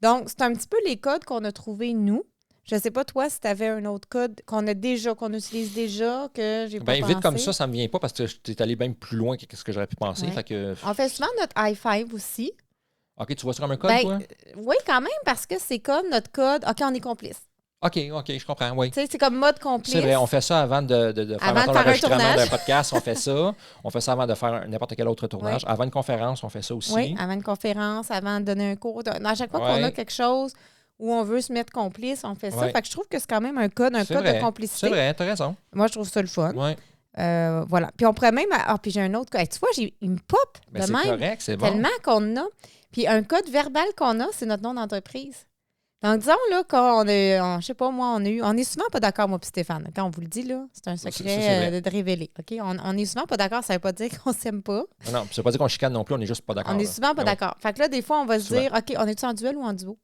Donc, c'est un petit peu les codes qu'on a trouvés, nous. Je ne sais pas, toi, si tu avais un autre code qu'on utilise déjà, que j'ai pas Ben, pensé. vite comme ça me vient pas parce que t'es allé même plus loin que ce que j'aurais pu penser. Ouais. Fait que, On fait souvent notre high five aussi. OK, tu vois ça comme un code, Ben, toi? oui, quand même, parce que c'est comme notre code. OK, on est complice. OK, je comprends, oui. Tu sais, c'est comme mode complice. C'est vrai, on fait ça avant de faire, Avant de mettons, faire un l'enregistrement tournage. d'un podcast, on fait ça. On fait ça avant de faire n'importe quel autre tournage. Ouais. Avant une conférence, on fait ça aussi. Oui, avant une conférence, avant de donner un cours. À chaque fois Ouais. qu'on a quelque chose où on veut se mettre complice, on fait ça. Ouais. Fait que je trouve que c'est quand même un code C'est vrai, de complicité. C'est vrai, t'as raison. Moi, je trouve ça le fun. Ouais. Voilà. Puis on pourrait même... Ah, puis j'ai un autre code. Tu vois, il me pop Ben, de c'est même. correct, c'est bon. Tellement qu'on a. Puis un code verbal qu'on a, c'est notre nom d'entreprise. Donc, disons, là, quand je sais pas, moi, on est souvent pas d'accord, moi puis Stéphane. Quand on vous le dit, là, c'est un Ça, secret c'est vrai. de révéler. OK? On est souvent pas d'accord, ça veut pas dire qu'on s'aime pas. Non, puis ça veut pas dire qu'on chicane non plus, on est juste pas d'accord. On est là. souvent pas Ben oui. d'accord. Fait que là, des fois, on va se Souvent. dire, OK, on est-tu en duel ou en duo?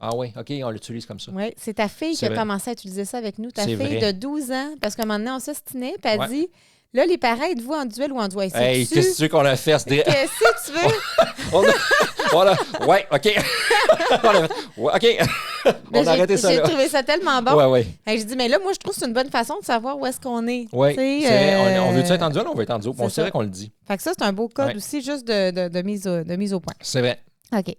Ah oui, OK, on l'utilise comme ça. Oui, c'est ta fille qui C'est a vrai. commencé à utiliser ça avec nous. Ta C'est fille vrai. de 12 ans, parce qu'à un moment donné, on s'ostinait, puis elle Ouais. dit, là, les parents, êtes-vous en duel ou en duel? Hey, qu'est-ce que tu veux qu'on a fait? Qu'est-ce que tu veux? Voilà. Ouais, OK. Ouais, OK. Mais On a arrêté ça, J'ai là. trouvé ça tellement bon. Ouais, ouais. Hey, je dis, mais là, moi, je trouve que c'est une bonne façon de savoir où est-ce qu'on est. Oui, Tu sais, c'est vrai. On veut-tu être en duel? On veut être en duo. Bon, c'est c'est vrai ça. qu'on le dit. Fait que ça, c'est un beau code Ouais. aussi, juste de mise au point. C'est vrai. OK.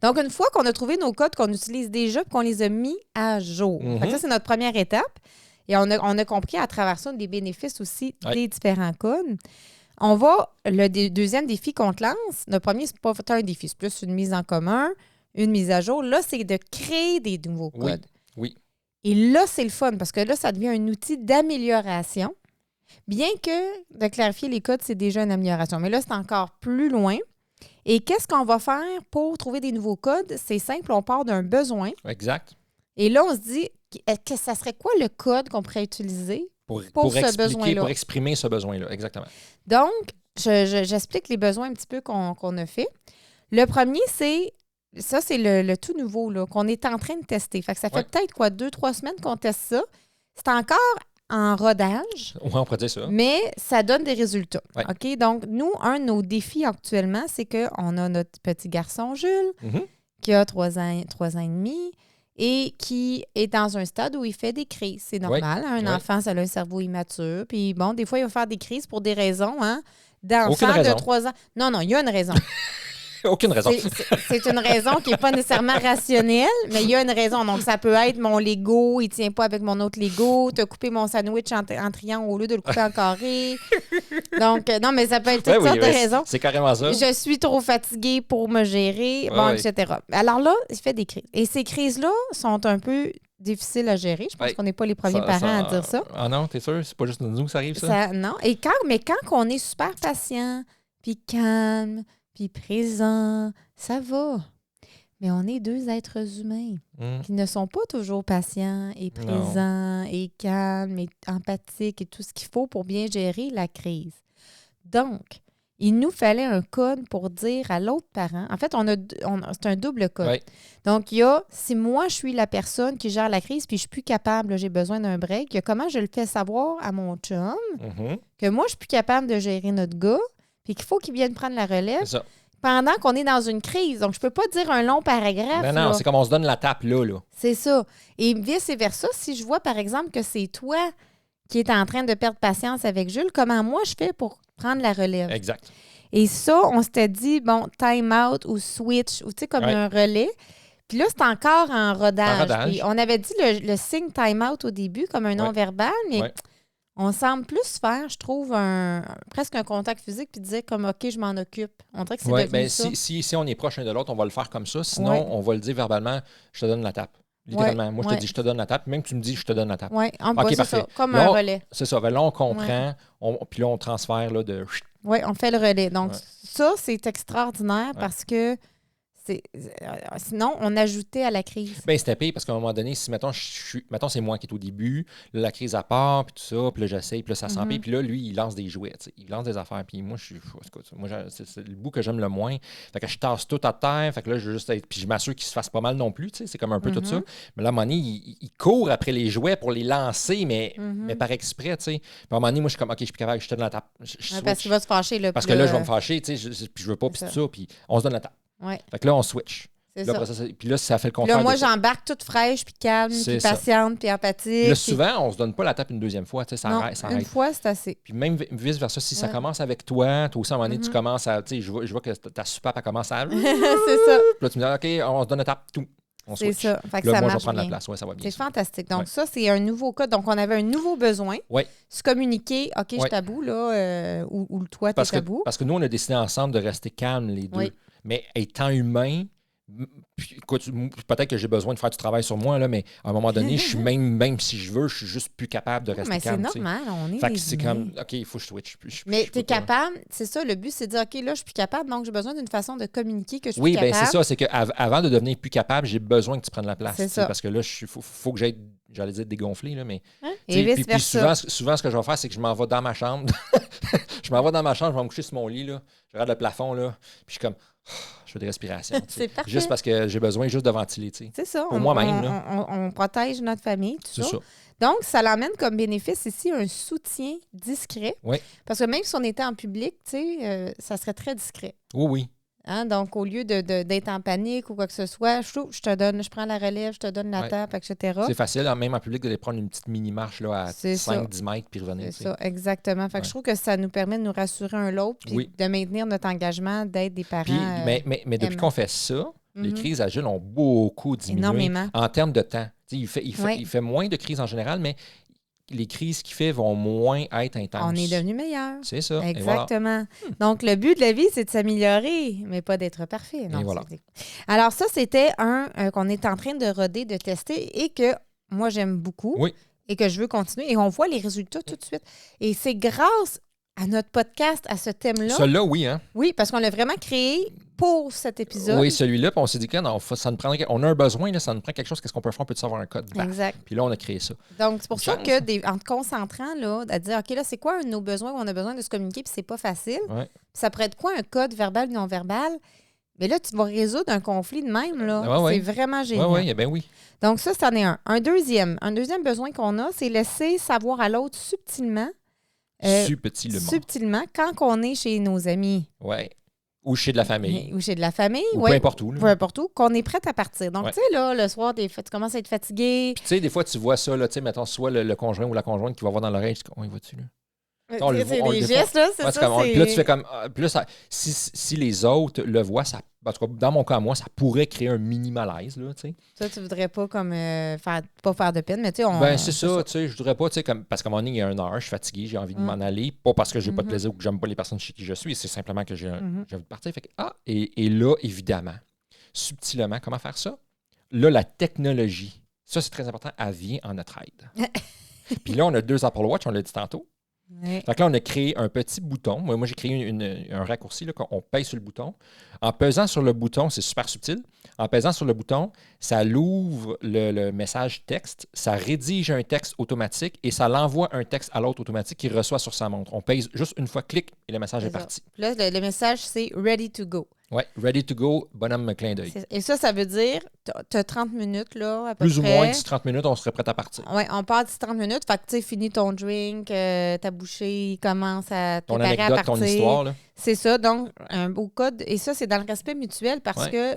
Donc, une fois qu'on a trouvé nos codes qu'on utilise déjà et qu'on les a mis à jour, Mhm. fait que ça, c'est notre première étape. Et on a compris à travers ça des bénéfices aussi Ouais. des différents codes. On va, deuxième défi qu'on te lance, le premier, c'est pas un défi, c'est plus une mise en commun. une mise à jour. Là, c'est de créer des nouveaux Oui. codes. Oui. Et là, c'est le fun parce que là, ça devient un outil d'amélioration. Bien que de clarifier les codes, c'est déjà une amélioration. Mais là, c'est encore plus loin. Et qu'est-ce qu'on va faire pour trouver des nouveaux codes? C'est simple, on part d'un besoin. Exact. Et là, on se dit, que ça serait quoi le code qu'on pourrait utiliser pour ce expliquer, besoin-là? pour exprimer ce besoin-là, exactement. Donc, j'explique les besoins un petit peu qu'on a fait. Le premier, c'est le tout nouveau là, qu'on est en train de tester. Fait que ça fait peut-être 2-3 semaines qu'on teste ça. C'est encore en rodage. Oui, on pourrait dire ça. Mais ça donne des résultats. Ouais. OK? Donc, nous, un de nos défis actuellement, c'est qu'on a notre petit garçon Jules, qui a 3 ans et demi, et qui est dans un stade où il fait des crises. C'est normal. Un enfant, ça a un cerveau immature. Puis bon, des fois, il va faire des crises pour des raisons, d'enfant de 3 ans. Non, il y a une raison. Aucune raison. C'est une raison qui n'est pas nécessairement rationnelle, mais il y a une raison. Donc, ça peut être mon Lego, il ne tient pas avec mon autre Lego, tu as coupé mon sandwich en triangle au lieu de le couper en carré. Donc, non, mais ça peut être toutes sortes de raisons. C'est carrément ça. Je suis trop fatiguée pour me gérer, etc. Alors là, il fait des crises. Et ces crises-là sont un peu difficiles à gérer. Je pense qu'on n'est pas les premiers parents à dire ça. Ah non, t'es sûr? C'est pas juste nous que ça arrive, ça? Non. Mais quand on est super patient, puis calme, puis présent, ça va. Mais on est 2 êtres humains qui ne sont pas toujours patients et présents et calmes et empathiques et tout ce qu'il faut pour bien gérer la crise. Donc, il nous fallait un code pour dire à l'autre parent. En fait, c'est un double code. Oui. Donc, il y a, si moi, je suis la personne qui gère la crise puis je suis plus capable, j'ai besoin d'un break, il y a comment je le fais savoir à mon chum que moi, je suis plus capable de gérer notre gars puis qu'il faut qu'il vienne prendre la relève pendant qu'on est dans une crise. Donc, je peux pas dire un long paragraphe. Mais non, c'est comme on se donne la tape là. C'est ça. Et vice-versa, si je vois, par exemple, que c'est toi qui es en train de perdre patience avec Jules, comment moi je fais pour prendre la relève? Exact. Et ça, on s'était dit, time out ou switch, ou tu sais, comme un relais. Puis là, c'est encore en rodage. Puis on avait dit le signe time out au début comme un non-verbal, mais on semble plus faire, je trouve, presque un contact physique puis dire comme, OK, je m'en occupe. On dirait que c'est devenu ça. Si on est proche l'un de l'autre, on va le faire comme ça. Sinon, on va le dire verbalement, je te donne la tape. Littéralement. Moi, je te dis, je te donne la tape. Même que tu me dis, je te donne la tape. Oui, OK, c'est ça, comme un relais. C'est ça. Là, on comprend. Puis là, on transfère de... Oui, on fait le relais. Donc, ça, c'est extraordinaire parce que sinon, on ajoutait à la crise. Bien, c'était pire parce qu'à un moment donné, si, mettons, c'est moi qui est au début, là, la crise à part, puis tout ça, puis là, j'essaye, puis là, ça s'empire, puis là, lui, il lance des jouets, il lance des affaires, puis moi, c'est le bout que j'aime le moins. Fait que je tasse tout à terre, fait que là, je veux juste être, puis je m'assure qu'il se fasse pas mal non plus, c'est comme un peu tout ça. Mais là, à un moment donné, il court après les jouets pour les lancer, mais par exprès, tu sais. Puis à un moment donné, moi, je suis comme, OK, je suis plus capable, je te donne la tape. Parce qu'il va se fâcher, là. Parce que là, je vais me fâcher, tu sais, puis je veux pas, puis tout ça, puis on se donne la tape. Fait que là, on switch. C'est là, ça. Puis là, ça fait le contraire. Là, moi, j'embarque toute fraîche, puis calme, puis patiente, puis empathique. Là, souvent, on se donne pas la tape une deuxième fois. Ça arrête. Une fois, c'est assez. Puis même vice-versa, si ça commence avec toi aussi, à un moment donné, tu commences à... Tu sais, je vois que ta soupape, elle commence à... c'est ça. Puis là, tu me dis, OK, on se donne la tape, tout. On switch. C'est ça. Fait que là, ça moi, marche je vais prendre bien. la place. Ouais, ça va bien. C'est fantastique. Donc, ça, c'est un nouveau cas. Donc, on avait un nouveau besoin. Se communiquer, OK, je t'avoue, là, ou toi, t'es tabou. Parce que nous, on a décidé ensemble de rester calmes, les deux. Mais étant humain... Peut-être que j'ai besoin de faire du travail sur moi, là, mais à un moment donné, je suis même si je veux, je suis juste plus capable de rester calme. Mais c'est normal, on est. Fait que c'est comme, OK, il faut que je switch. Mais tu es capable, c'est ça, le but, c'est de dire, OK, là, je suis plus capable, donc j'ai besoin d'une façon de communiquer que je suis plus capable. Oui, bien, c'est ça, c'est qu'avant de devenir plus capable, j'ai besoin que tu prennes la place. C'est ça. Parce que là, faut que j'allais dire dégonflé, là, mais. Et vice-versa. Puis souvent, ce que je vais faire, c'est que je m'en vais dans ma chambre. Je m'en vais dans ma chambre, je vais me coucher sur mon lit, là. Je regarde le plafond, là, puis je suis comme. Je fais des respirations. C'est parfait. Juste parce que j'ai besoin juste de ventiler. C'est ça. Pour moi-même. On protège notre famille, tout ça. Ça. Donc, ça l'amène comme bénéfice ici un soutien discret. Oui. Parce que même si on était en public, ça serait très discret. Oui. Hein? Donc, au lieu d'être en panique ou quoi que ce soit, je prends la relève, je te donne la tape, etc. C'est facile, même en public, d'aller prendre une petite mini-marche là, à 5-10 mètres puis revenir. C'est ça, exactement. Fait que je trouve que ça nous permet de nous rassurer un l'autre puis de maintenir notre engagement, d'être des parents. Puis, mais depuis qu'on fait ça, les crises à Jules ont beaucoup diminué. Énormément. En termes de temps. Il fait moins de crises en général, mais les crises qu'il fait vont moins être intenses. On est devenu meilleur. C'est ça. Exactement. Donc, le but de la vie, c'est de s'améliorer, mais pas d'être parfait. Non, voilà. Alors, ça, c'était un qu'on est en train de roder, de tester et que moi, j'aime beaucoup et que je veux continuer. Et on voit les résultats tout de suite. Et c'est grâce à notre podcast, à ce thème-là. Celui-là, oui, hein? Oui, parce qu'on l'a vraiment créé pour cet épisode. Oui, celui-là, puis on s'est dit que non, ça nous prendrait, on a un besoin, là, ça nous prend quelque chose, qu'est-ce qu'on peut faire, on peut savoir un code. Exact. Puis là, on a créé ça. Donc, c'est pour ça que, en te concentrant, là, à dire, OK, là, c'est quoi un de nos besoins où on a besoin de se communiquer, puis c'est pas facile. Ouais. Ça pourrait être quoi un code verbal ou non-verbal? Mais là, tu vas résoudre un conflit de même, là. C'est vraiment génial. Oui, bien oui. Donc, ça, c'en est un. Un deuxième besoin qu'on a, c'est laisser savoir à l'autre subtilement. Subtilement, quand on est chez nos amis. Oui. Ou chez de la famille. Ou chez de la famille. Ou peu importe où. Peu importe où, qu'on est prête à partir. Donc, tu sais, là, le soir, tu commences à être fatigué. Puis, tu sais, des fois, tu vois ça, là, tu sais, mettons, soit le conjoint ou la conjointe qui va voir dans l'oreille, tu dis, on y va-tu, là? C'est des gestes, là, c'est ça. Puis là, tu fais comme. Puis là, si les autres le voient, ça, en tout cas, dans mon cas, moi, ça pourrait créer un mini malaise, là, tu sais. Toi, tu voudrais pas comme pas faire de peine, mais tu sais, Ben, c'est ça, tu sais, je voudrais pas, tu sais, parce qu'à un moment donné, il y a une heure, je suis fatigué, j'ai envie de m'en aller. Pas parce que j'ai pas de plaisir ou que j'aime pas les personnes chez qui je suis, c'est simplement que j'ai envie de partir. Fait que, et là, évidemment, subtilement, comment faire ça? Là, la technologie, ça, c'est très important, elle vient en notre aide. Puis là, on a 2 Apple Watch, on l'a dit tantôt. Ouais. Donc là, on a créé un petit bouton. Moi j'ai créé un raccourci, là, on pèse sur le bouton. En pesant sur le bouton, c'est super subtil. En pesant sur le bouton, ça l'ouvre le message texte, ça rédige un texte automatique et ça l'envoie un texte à l'autre automatique qu'il reçoit sur sa montre. On pèse juste une fois, clic, et le message est parti. Puis là, le message, c'est « Ready to go ». Oui, ready to go, bonhomme clin d'œil. Et ça veut dire, tu as 30 minutes, là, à peu Plus près. ou moins 10-30 minutes, on serait prêt à partir. Oui, on part 10-30 minutes. Fait que, tu sais, finis ton drink, ta bouchée, commence à ton préparer anecdote, à partir. ton histoire, là. C'est ça, donc, un beau code. Et ça, c'est dans le respect mutuel parce que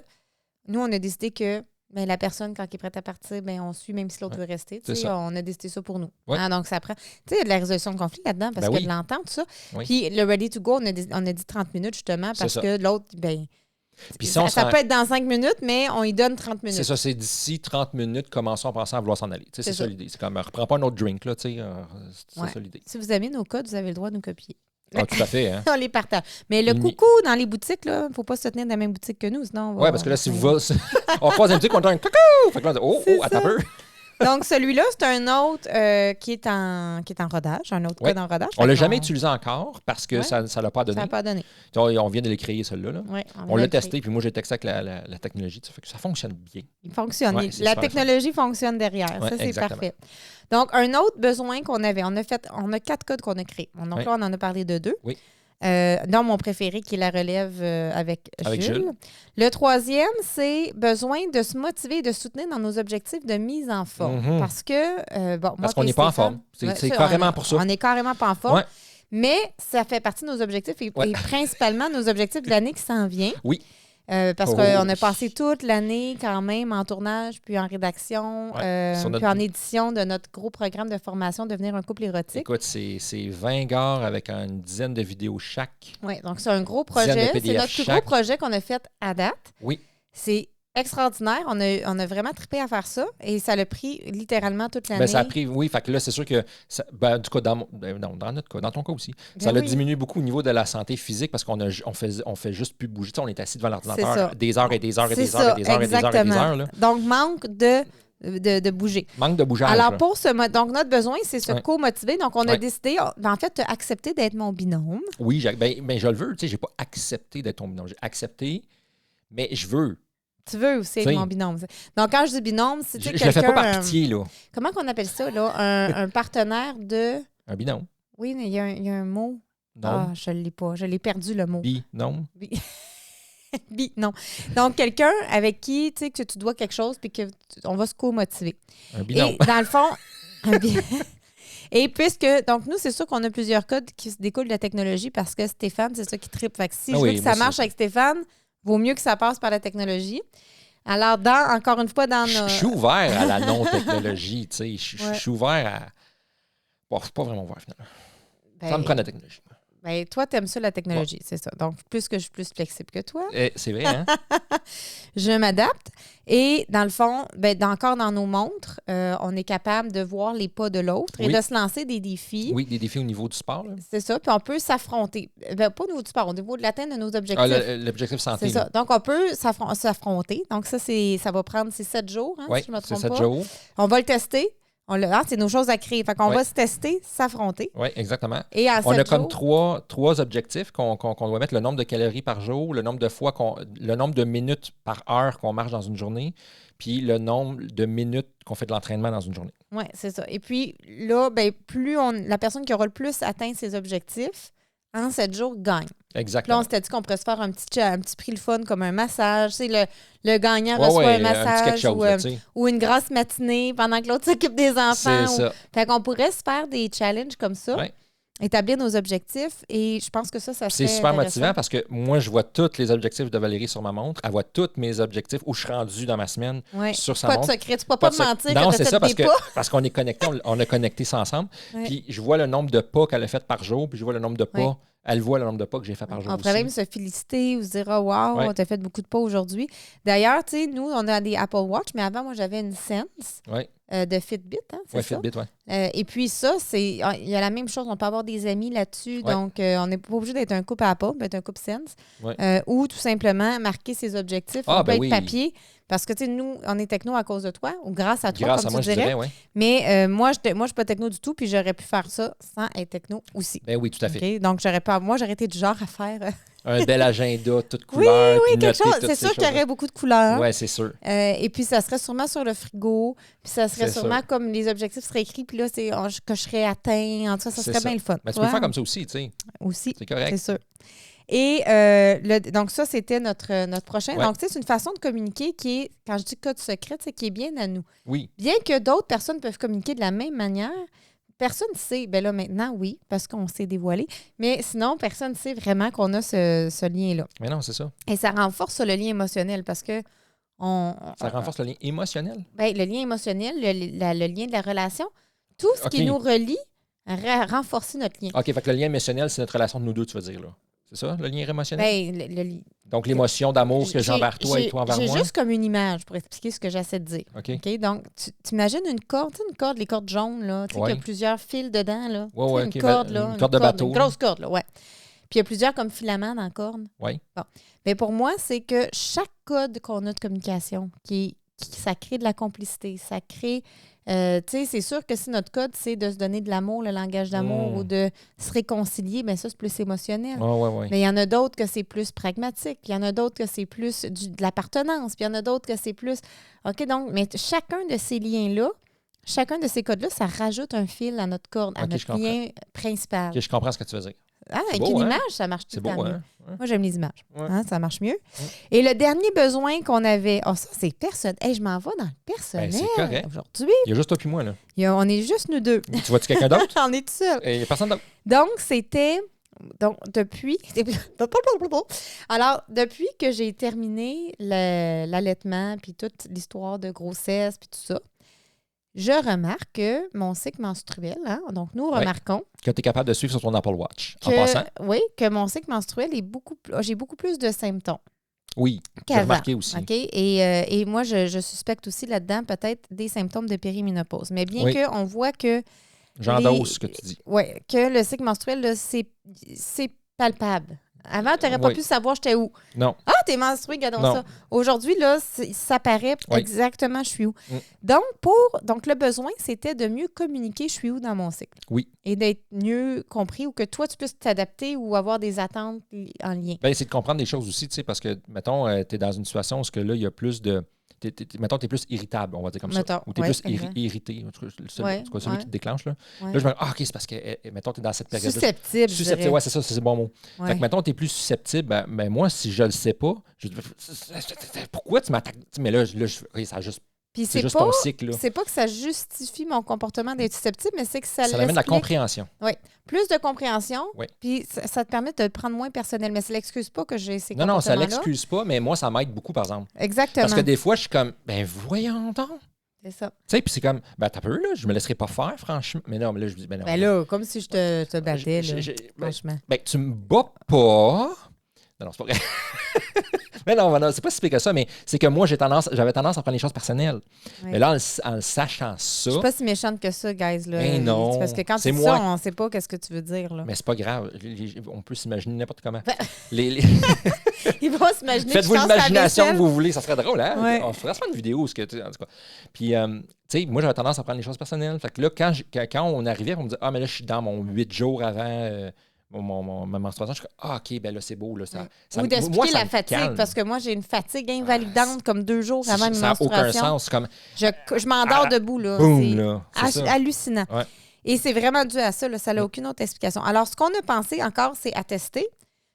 nous, on a décidé que la personne, quand elle est prête à partir, on suit même si l'autre veut rester. On a décidé ça pour nous. Ouais. Donc, ça prend... Tu sais, il y a de la résolution de conflit là-dedans parce que de l'entendre, tout ça. Oui. Puis, le ready to go, on a dit 30 minutes, justement, parce que l'autre, puis ça peut être dans 5 minutes, mais on y donne 30 minutes. C'est ça, c'est d'ici 30 minutes, commençons à penser à vouloir s'en aller. C'est ça l'idée. C'est comme, reprends pas un autre drink, là, c'est ça l'idée. Si vous aimez nos codes, vous avez le droit de nous copier. Ah, tout à fait. Hein? On les partage. Mais le coucou dans les boutiques, il ne faut pas se tenir dans la même boutique que nous, sinon Oui, parce que là, si vous on croise une boutique, on entend un coucou! Fait que là, attends un peu. Donc, celui-là, c'est un autre qui est en rodage, un autre code en rodage. On ne l'a jamais utilisé encore parce que ça ne l'a pas donné. Ça n'a pas donné. On vient de les créer, celui-là. Là. Ouais, on l'a testé, puis moi, j'ai texté avec la technologie. Ça fait que ça fonctionne bien. Il fonctionne. La technologie fonctionne derrière. Ouais, ça, c'est exactement. parfait. Donc, un autre besoin qu'on avait, on a 4 codes qu'on a créés. Donc là, on en a parlé de 2. Oui. Dans mon préféré, qui est la relève avec Jules. Le 3e, c'est besoin de se motiver et de soutenir dans nos objectifs de mise en forme. Parce que, parce qu'on n'est pas en forme. C'est carrément pour ça. On n'est carrément pas en forme. Ouais. Mais ça fait partie de nos objectifs et principalement nos objectifs de l'année qui s'en vient. Oui. Parce qu'on a passé toute l'année quand même en tournage, puis en rédaction, puis en édition de notre gros programme de formation Devenir un couple érotique. Écoute, c'est 20 gares avec une dizaine de vidéos chaque. Oui, donc c'est un gros projet. C'est notre plus gros projet qu'on a fait à date. Oui. C'est extraordinaire. On a vraiment trippé à faire ça et ça l'a pris littéralement toute l'année. Ben, ça a pris, oui. Fait que là, c'est sûr que, du coup, dans notre cas, dans ton cas aussi, ça l'a diminué beaucoup au niveau de la santé physique parce qu'on fait juste plus bouger. On est assis devant l'ordinateur des heures et des heures et des heures et des heures et des heures et des heures. Là. Donc, manque de bouger. Manque de bougeage. Alors, donc notre besoin, c'est se co-motiver. Donc, on a décidé, en fait, d'accepter d'être mon binôme. Oui, je le veux. Tu sais, j'ai pas accepté d'être ton binôme. J'ai accepté, mais je veux. Tu veux aussi être mon binôme. Donc, quand je dis binôme, c'est quelqu'un... Je le fais pas par pitié, là. Comment qu'on appelle ça, là? Un partenaire de... Un binôme. Oui, mais il y a un mot. Non. Ah, je ne l'ai pas. Je l'ai perdu, le mot. Binôme. Non. Donc, quelqu'un avec qui, tu sais, que tu dois quelque chose puis qu'on va se co-motiver. Un binôme. Et dans le fond... Et puisque, donc nous, c'est sûr qu'on a plusieurs codes qui se découlent de la technologie parce que Stéphane, c'est ça qui tripe. Fait que si je veux que ça marche avec Stéphane... vaut mieux que ça passe par la technologie. Alors, encore une fois, dans nos... Je suis ouvert à la non-technologie, tu sais. Je suis ouvert à... Bon, c'est pas vraiment ouvert, finalement. Ça me prend la technologie. Ben, toi, tu aimes ça, la technologie, c'est ça. Donc, plus que je suis plus flexible que toi, C'est vrai, hein? je m'adapte. Et dans le fond, encore dans nos montres, on est capable de voir les pas de l'autre et Oui. de se lancer des défis. Oui, des défis au niveau du sport. Là. C'est ça. Puis on peut s'affronter. Pas au niveau du sport, au niveau de l'atteinte de nos objectifs. Ah, l'objectif santé. C'est ça. Donc, on peut s'affronter. Donc, ça va prendre 7 jours, hein, Oui, si je ne me c'est trompe 7 pas. jours. On va le tester. C'est nos choses à créer. Fait qu'on va se tester, s'affronter. Oui, exactement. Et en On a 7 comme jours, trois objectifs qu'on doit mettre, le nombre de calories par jour, le nombre de fois le nombre de minutes par heure qu'on marche dans une journée, puis le nombre de minutes qu'on fait de l'entraînement dans une journée. Oui, c'est ça. Et puis là, la personne qui aura le plus atteint ses objectifs en 7 jours gagne. Puis là, Exactement. on s'était dit qu'on pourrait se faire un petit prix le fun comme un massage. Tu sais, le gagnant Ouais, reçoit ouais, un massage petit quelque chose, là, tu sais. ou une grasse matinée pendant que l'autre s'occupe des enfants. C'est ça. Fait qu'on pourrait se faire des challenges comme ça, Ouais. établir nos objectifs et je pense que ça C'est serait super intéressant. motivant parce que moi, je vois tous les objectifs de Valérie sur ma montre. Elle voit tous mes objectifs où je suis rendu dans ma semaine Ouais. sur sa Pas de montre. secret. Tu ne peux pas te de mentir Non, que c'est tu ça, as des pas. parce qu'on est connectés, on a connecté ça ensemble. Ouais. Puis je vois le nombre de pas qu'elle a fait par jour, puis je vois le nombre de pas. Ouais. Elle voit le nombre de pas que j'ai fait par jour On pourrait aussi. même se féliciter ou se dire « Oh, wow, Ouais. t'as fait beaucoup de pas aujourd'hui. » D'ailleurs, tu sais, nous, on a des Apple Watch, mais avant, moi, j'avais une Sense Oui, de Fitbit, hein, c'est ça? Fitbit, oui. Et puis ça, il y a la même chose. On peut avoir des amis là-dessus. Ouais. Donc, on n'est pas obligé d'être un couple Apple, on peut être un couple Sense. Ouais. Ou tout simplement marquer ses objectifs. Ah, on peut ben être oui. papier. Parce que, tu sais, nous, on est techno à cause de toi ou grâce à toi, Grâce comme à moi, tu je dirais. dirais, oui. Mais moi, je ne suis pas techno du tout, puis j'aurais pu faire ça sans être techno aussi. Ben oui, tout à fait. OK? Donc, moi, j'aurais été du genre à faire... Un bel agenda, toute couleur. Oui, puis quelque noter chose. toutes C'est ces sûr qu'il y choses-là. aurait beaucoup de couleurs. Oui, c'est sûr. Et puis, ça serait sûrement sur le frigo. Puis, ça serait C'est sûrement sûr. comme les objectifs seraient écrits. Puis là, que je serais atteint. En tout cas, ça C'est serait ça. bien le fun. Ben, tu Ouais. peux le faire comme ça aussi, tu sais. Aussi, C'est correct. c'est sûr. Et donc, ça, c'était notre prochain. Ouais. Donc, tu sais, c'est une façon de communiquer qui est, quand je dis code secret, c'est qui est bien à nous. Oui, Bien que d'autres personnes peuvent communiquer de la même manière, personne ne sait. Bien là, maintenant, oui, parce qu'on s'est dévoilé. Mais sinon, personne ne sait vraiment qu'on a ce lien-là. mais non, c'est ça. Et ça renforce le lien émotionnel parce que Ça renforce le lien émotionnel. ben, le lien émotionnel, le lien de la relation, tout ce qui OK. nous relie, renforcer notre lien. OK, fait que le lien émotionnel, c'est notre relation de nous deux, tu veux dire, là. C'est ça, le lien émotionnel? Ben, Donc, l'émotion d'amour que j'ai j'ai- envers toi et toi envers J'ai moi. juste comme une image pour expliquer ce que j'essaie de dire. OK. OK? Donc, tu imagines une corde, tu sais, les cordes jaunes, là, tu sais, Ouais. qu'il y a plusieurs fils dedans, là. Ouais, Tu sais, ouais, une OK, corde, ben, là. une corde de bateau, Une là. grosse corde, là, ouais. Puis il y a plusieurs comme filaments dans la corde. Oui. Bon. Mais pour moi, c'est que chaque code qu'on a de communication, ça crée de la complicité, ça crée... tu sais, c'est sûr que si notre code, c'est de se donner de l'amour, le langage d'amour, ou de se réconcilier, bien ça, c'est plus émotionnel. Oui. Mais il y en a d'autres que c'est plus pragmatique. Il y en a d'autres que c'est plus de l'appartenance. Puis il y en a d'autres que c'est plus... OK, donc, mais chacun de ces liens-là, chacun de ces codes-là, ça rajoute un fil à notre corde, à OK, je notre comprends. lien principal. OK, je comprends ce que tu veux dire. Ah, C'est avec beau, une hein? image, ça marche tout C'est le beau, temps mieux. hein? Ouais. Moi, j'aime les images. Ouais. Hein, ça marche mieux. Ouais. Et le dernier besoin qu'on avait... Oh, ça, c'est personnel. Hey, je m'en vais dans le personnel Ben, c'est correct. aujourd'hui. Il y a juste toi puis moi, là. On est juste nous deux. Tu vois-tu quelqu'un d'autre? On est tout seul. Il n'y a personne d'autre. Donc, c'était... Donc, depuis... Alors, depuis que j'ai terminé l'allaitement, puis toute l'histoire de grossesse, puis tout ça, je remarque que mon cycle menstruel, hein, donc nous Ouais. remarquons Que tu es capable de suivre sur ton Apple Watch. En que, passant, oui, que mon cycle menstruel est j'ai beaucoup plus de symptômes oui, j'ai qu'avant. remarqué aussi. OK? Et moi, je suspecte aussi là-dedans peut-être des symptômes de périménopause. Mais bien Oui. qu'on voit que J'endosse ce que tu dis. ouais, que le cycle menstruel, là, c'est palpable. Avant, tu n'aurais pas Oui. pu savoir j'étais où. Non. Ah, t'es menstrué, regardons Non. ça. Aujourd'hui, là, ça paraît Oui. exactement je suis où. Mm. Donc, le besoin, c'était de mieux communiquer je suis où dans mon cycle. Oui. Et d'être mieux compris ou que toi, tu puisses t'adapter ou avoir des attentes en lien. Ben, c'est de comprendre des choses aussi, tu sais, parce que, mettons, tu es dans une situation où là, il y a plus de. Mettons, tu es plus irritable, on va dire comme Mettons, ça. Ou tu es ouais, plus exact. irrité. Celui Ouais, qui ouais. te déclenche. Là, Ouais. là je me dis, ah, OK, c'est parce que, mettons, tu es dans cette période. Susceptible, je Susceptible, dirais. ouais, c'est ça, c'est le bon mot. Ouais. Fait que, mettons, tu es plus susceptible. Ben, moi, si je le sais pas, pourquoi tu m'attaques? Mais là, ça juste, Puis c'est c'est juste pas, ton cycle. Là. c'est pas que ça justifie mon comportement d'être susceptible, mais c'est que ça Ça amène de la l'explique. compréhension. Plus de compréhension, Oui. puis ça te permet de le prendre moins personnel. Mais ça l'excuse pas que j'ai ces Non, ça comportements-là. l'excuse pas, mais moi, ça m'aide beaucoup, par exemple. Exactement. Parce que des fois, je suis comme, ben voyons donc. C'est ça. Tu sais, puis c'est comme, t'as peur, là, je me laisserai pas faire, franchement. Mais non, mais là, je dis, ben non. Ben là, comme si je te battais, là, Ben, franchement. tu me bats pas. Non, c'est pas vrai. Mais non, c'est pas si pire que ça, mais c'est que moi, j'avais tendance à prendre les choses personnelles. Ouais. Mais là, en le sachant ça. Je suis pas si méchante que ça, guys. Là. Ben non. Parce que quand tu c'est dis moi. ça, on sait pas qu'est-ce que tu veux dire. Là. Mais c'est pas grave. On peut s'imaginer n'importe comment. Ils vont s'imaginer. Faites-vous l'imagination que vous voulez, ça serait drôle, hein? Ouais. On ferait une vidéo, en tout cas. Puis, tu sais, moi, j'avais tendance à prendre les choses personnelles. Fait que là, quand on arrivait, on me disait, mais là, je suis dans mon 8 jours avant ma menstruation. Je suis comme, OK, ben là, c'est beau. Là, ou d'expliquer la fatigue, parce que moi, j'ai une fatigue invalidante comme 2 jours avant une menstruation. Ça n'a aucun sens. Comme, je m'endors debout, là. Boum, là. C'est hallucinant. Ouais. Et c'est vraiment dû à ça, là, ça n'a aucune autre explication. Alors, ce qu'on a pensé encore, c'est à tester.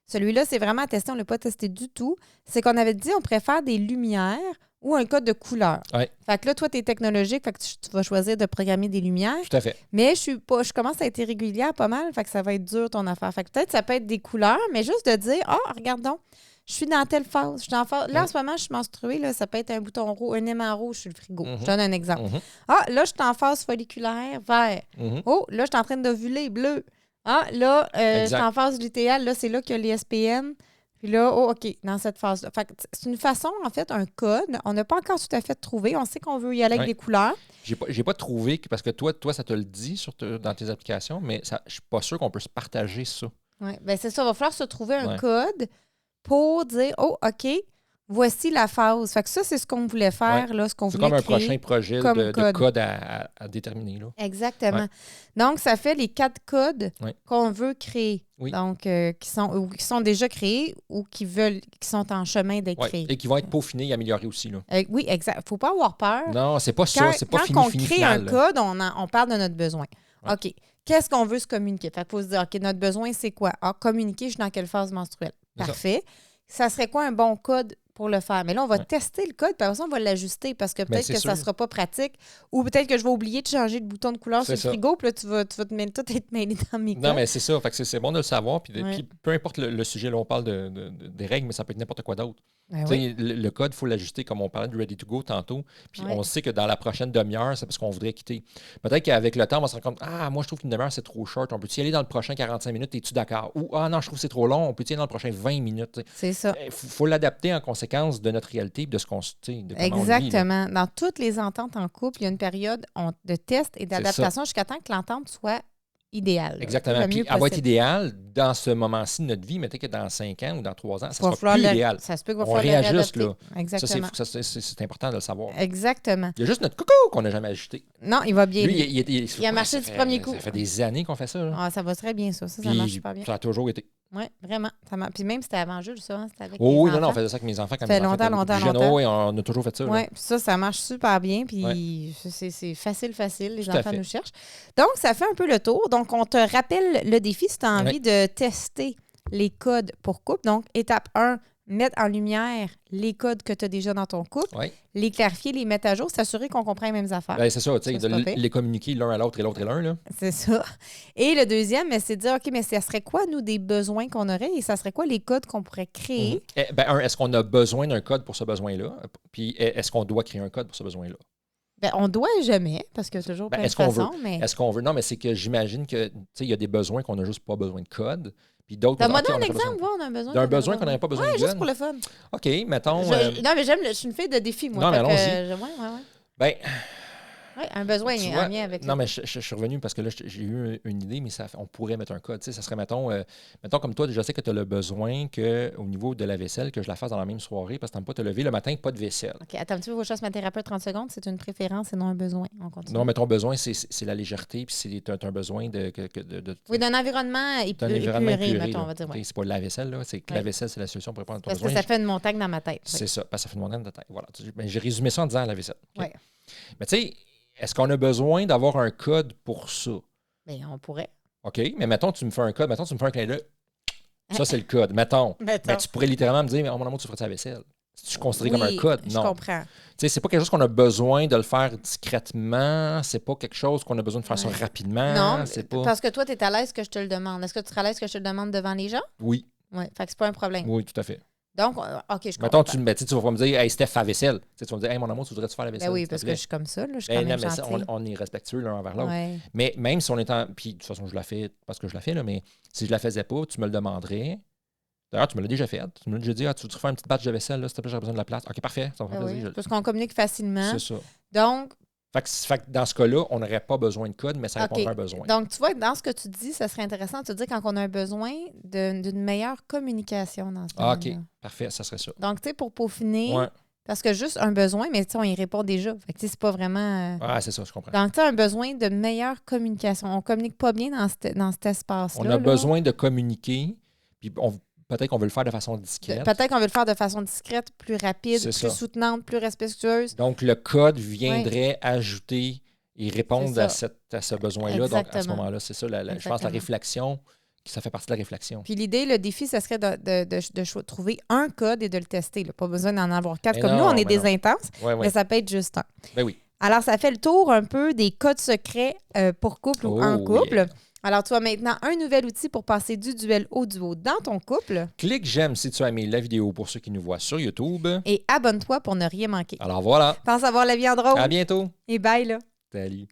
Celui-là, c'est vraiment à tester, on ne l'a pas testé du tout. C'est qu'on avait dit on préfère des lumières ou un code de couleur. Ouais. Fait que là, toi, tu es technologique, fait que tu vas choisir de programmer des lumières. Tout à fait. Mais je commence à être irrégulière pas mal, fait que ça va être dur ton affaire. Fait que peut-être ça peut être des couleurs, mais juste de dire regardons, je suis dans telle phase. Je suis en phase. Là, en ce moment, je suis menstruée, là, ça peut être un bouton rouge, un aimant rouge sur le frigo. Je donne un exemple. Là, je suis en phase folliculaire, vert. Oh, là, je suis en train d'ovuler, bleu. Là, je suis en phase lutéale. Là, c'est là qu'il y a les SPN. Puis là, OK, dans cette phase-là. Fait que c'est une façon, en fait, un code. On n'a pas encore tout à fait trouvé. On sait qu'on veut y aller avec des couleurs. J'ai pas trouvé, parce que toi, ça te le dit dans tes applications, mais je suis pas sûr qu'on peut se partager ça. Oui, bien c'est ça. Il va falloir se trouver un code pour dire, OK, voici la phase. Fait que ça, c'est ce qu'on voulait faire, là, ce qu'on voulait créer. C'est comme un prochain projet de code à déterminer. Là. Exactement. Ouais. Donc, ça fait les 4 codes qu'on veut créer. Oui. Donc, qui sont déjà créés ou qui sont en chemin d'être créés. Et qui vont être peaufinés et améliorés aussi. Là. Oui, exact. Il ne faut pas avoir peur. Non, c'est pas ça. C'est pas fini. Quand on crée un code, on parle de notre besoin. Ouais. OK. Qu'est-ce qu'on veut se communiquer? Fait qu'il faut se dire, OK, notre besoin, c'est quoi? Communiquer, je suis dans quelle phase menstruelle? Parfait. Ça serait quoi un bon code pour le faire? Mais là, on va tester le code, puis après ça, on va l'ajuster parce que peut-être que ça ne sera pas pratique ou peut-être que je vais oublier de changer le bouton de couleur sur le frigo, puis là, tu vas tout être mêlé dans mes codes. Non, mais c'est ça. Fait que c'est bon de le savoir. Puis peu importe le sujet, là, on parle des règles, mais ça peut être n'importe quoi d'autre. Le code, il faut l'ajuster comme on parlait de Ready to Go tantôt. Puis on sait que dans la prochaine demi-heure, c'est parce qu'on voudrait quitter. Peut-être qu'avec le temps, on va se rendre compte, moi, je trouve qu'une demi-heure, c'est trop short. On peut-y aller dans le prochain 45 minutes? Es-tu d'accord? Ou, non, je trouve que c'est trop long. On peut-y aller dans le prochain 20 minutes. T'sais. C'est ça. Il faut l'adapter en conséquence de notre réalité et de ce qu'on de Exactement. On vit, dans toutes les ententes en couple, il y a une période de test et d'adaptation jusqu'à temps que l'entente soit idéale. Exactement. Puis elle va être idéale dans ce moment-ci de notre vie, mais peut-être que dans 5 ans ou dans 3 ans, ça sera plus idéal. Ça se peut qu'il va falloir réajuster. Là. Exactement. Ça, c'est important de le savoir. Exactement. Il y a juste notre coucou qu'on n'a jamais ajusté. Non, il va bien. Lui, il a marché du premier coup. Ça fait des années qu'on fait ça. Là. Ça va très bien, ça. Ça marche super bien. Ça a toujours été. Oui, vraiment. Puis même, c'était avant Jules, ça. C'était avec oui, on faisait ça avec mes enfants quand mes enfants longtemps. Oui, on a toujours fait ça. Oui, puis ça marche super bien. Puis c'est facile. Les enfants nous cherchent. Donc, ça fait un peu le tour. Donc, on te rappelle le défi si tu as envie de tester les codes pour couple. Donc, étape 1, mettre en lumière les codes que tu as déjà dans ton couple, les clarifier, les mettre à jour, s'assurer qu'on comprend les mêmes affaires. Ben, c'est ça, tu sais, de les communiquer l'un à l'autre et l'autre et l'un. Là. C'est ça. Et le deuxième, c'est de dire, OK, mais ça serait quoi, nous, des besoins qu'on aurait et ça serait quoi les codes qu'on pourrait créer? Est-ce qu'on a besoin d'un code pour ce besoin-là? Puis est-ce qu'on doit créer un code pour ce besoin-là? On doit jamais, parce qu'il y a toujours plein de façons. Est-ce qu'on veut? Non, mais c'est que j'imagine que il y a des besoins qu'on n'a juste pas besoin de code. Puis d'autres. Donne-moi un exemple, on a besoin. D'un besoin qu'on n'aurait pas besoin de code. Juste pour le fun. OK, mettons. Non, mais je suis une fille de défi, moi. Non, mais allons-y. Ben. Oui, un besoin en lien avec. Non, mais je suis revenu parce que là, j'ai eu une idée, mais on pourrait mettre un code. Ça serait, mettons, comme toi, je sais que tu as le besoin qu'au niveau de la vaisselle, que je la fasse dans la même soirée parce que tu n'aimes pas te lever le matin, pas de vaisselle. OK, attends un petit peu, je chasse ma thérapeute 30 secondes. C'est une préférence et non un besoin. On continue. Non, mais ton besoin, c'est la légèreté, puis c'est un besoin de oui, d'un environnement épuré, mettons, on va dire. C'est pas la vaisselle, là. C'est que la vaisselle, c'est la solution pour répondre à ton besoin. Parce que ça fait une montagne dans ma tête. C'est ça, parce que ça fait une montagne de tête. Voilà. J'ai résumé ça en disant la vaisselle. Okay. Mais tu sais, est-ce qu'on a besoin d'avoir un code pour ça? Bien, on pourrait. OK, mais mettons, tu me fais un code, mettons, tu me fais un clin d'œil. Ça, c'est le code. Mettons. Ben, tu pourrais littéralement me dire, mon amour, tu ferais ta vaisselle. Tu considères comme un code? Non. Je comprends. Tu sais, c'est pas quelque chose qu'on a besoin de le faire discrètement. C'est pas quelque chose qu'on a besoin de faire ça rapidement. Non, pas... parce que toi, tu es à l'aise que je te le demande. Est-ce que tu seras à l'aise que je te le demande devant les gens? Oui. Oui, fait que c'est pas un problème. Oui, tout à fait. Donc, OK, je Mettons, comprends. tu vas pas me dire, hey, Steph, fais la vaisselle. Tu vas me dire, hey, mon amour, tu voudrais-tu faire la vaisselle? Ben oui, s'il te parce que plaît? je suis comme ça, là, je suis Ben quand non, même mais ça, gentille. on est respectueux l'un envers l'autre. Ouais. Mais même si on est en. Puis de toute façon, je la fais parce que je la fais, là, mais si je la faisais pas, tu me le demanderais. D'ailleurs, tu me l'as déjà fait. Tu me l'as déjà dit, tu veux faire une petite batch de vaisselle, là, s'il te plaît, j'ai besoin de la place. OK, parfait, ça me fait Ben oui, plaisir. parce qu'on communique facilement. C'est ça. Donc, Fait que dans ce cas-là, on n'aurait pas besoin de code, mais ça OK. répondrait à un besoin. Donc, tu vois, dans ce que tu dis, ça serait intéressant de te dire quand on a un besoin d'une meilleure communication dans ce OK, domaine-là. parfait, ça serait ça. Donc, tu sais, pour peaufiner, Ouais. parce que juste un besoin, mais tu sais, on y répond déjà. Fait que tu sais, c'est pas vraiment... Ah, c'est ça, je comprends. Donc, tu as un besoin de meilleure communication. On communique pas bien dans cet espace-là. On a là. besoin de communiquer, puis peut-être qu'on veut le faire de façon discrète. Peut-être qu'on veut le faire de façon discrète, plus rapide, C'est plus ça. soutenante, plus respectueuse. Donc, le code viendrait ajouter et répondre C'est à ce besoin-là. Donc, à ce Exactement. moment-là, c'est ça, je pense, la Exactement. réflexion, ça fait partie de la réflexion. Puis l'idée, le défi, ce serait de trouver un code et de le tester. Là. Pas besoin d'en avoir 4. Mais Comme non, nous, on est mais des non. intenses, Ouais, mais ouais. ça peut être juste un. Ben oui. Alors, ça fait le tour un peu des codes secrets pour couple ou en Oh, couple. yeah. Alors, tu as maintenant un nouvel outil pour passer du duel au duo dans ton couple. Clique j'aime si tu as aimé la vidéo pour ceux qui nous voient sur YouTube. Et abonne-toi pour ne rien manquer. Alors voilà. Pense avoir la vie en drôle. À bientôt. Et bye, là. Salut.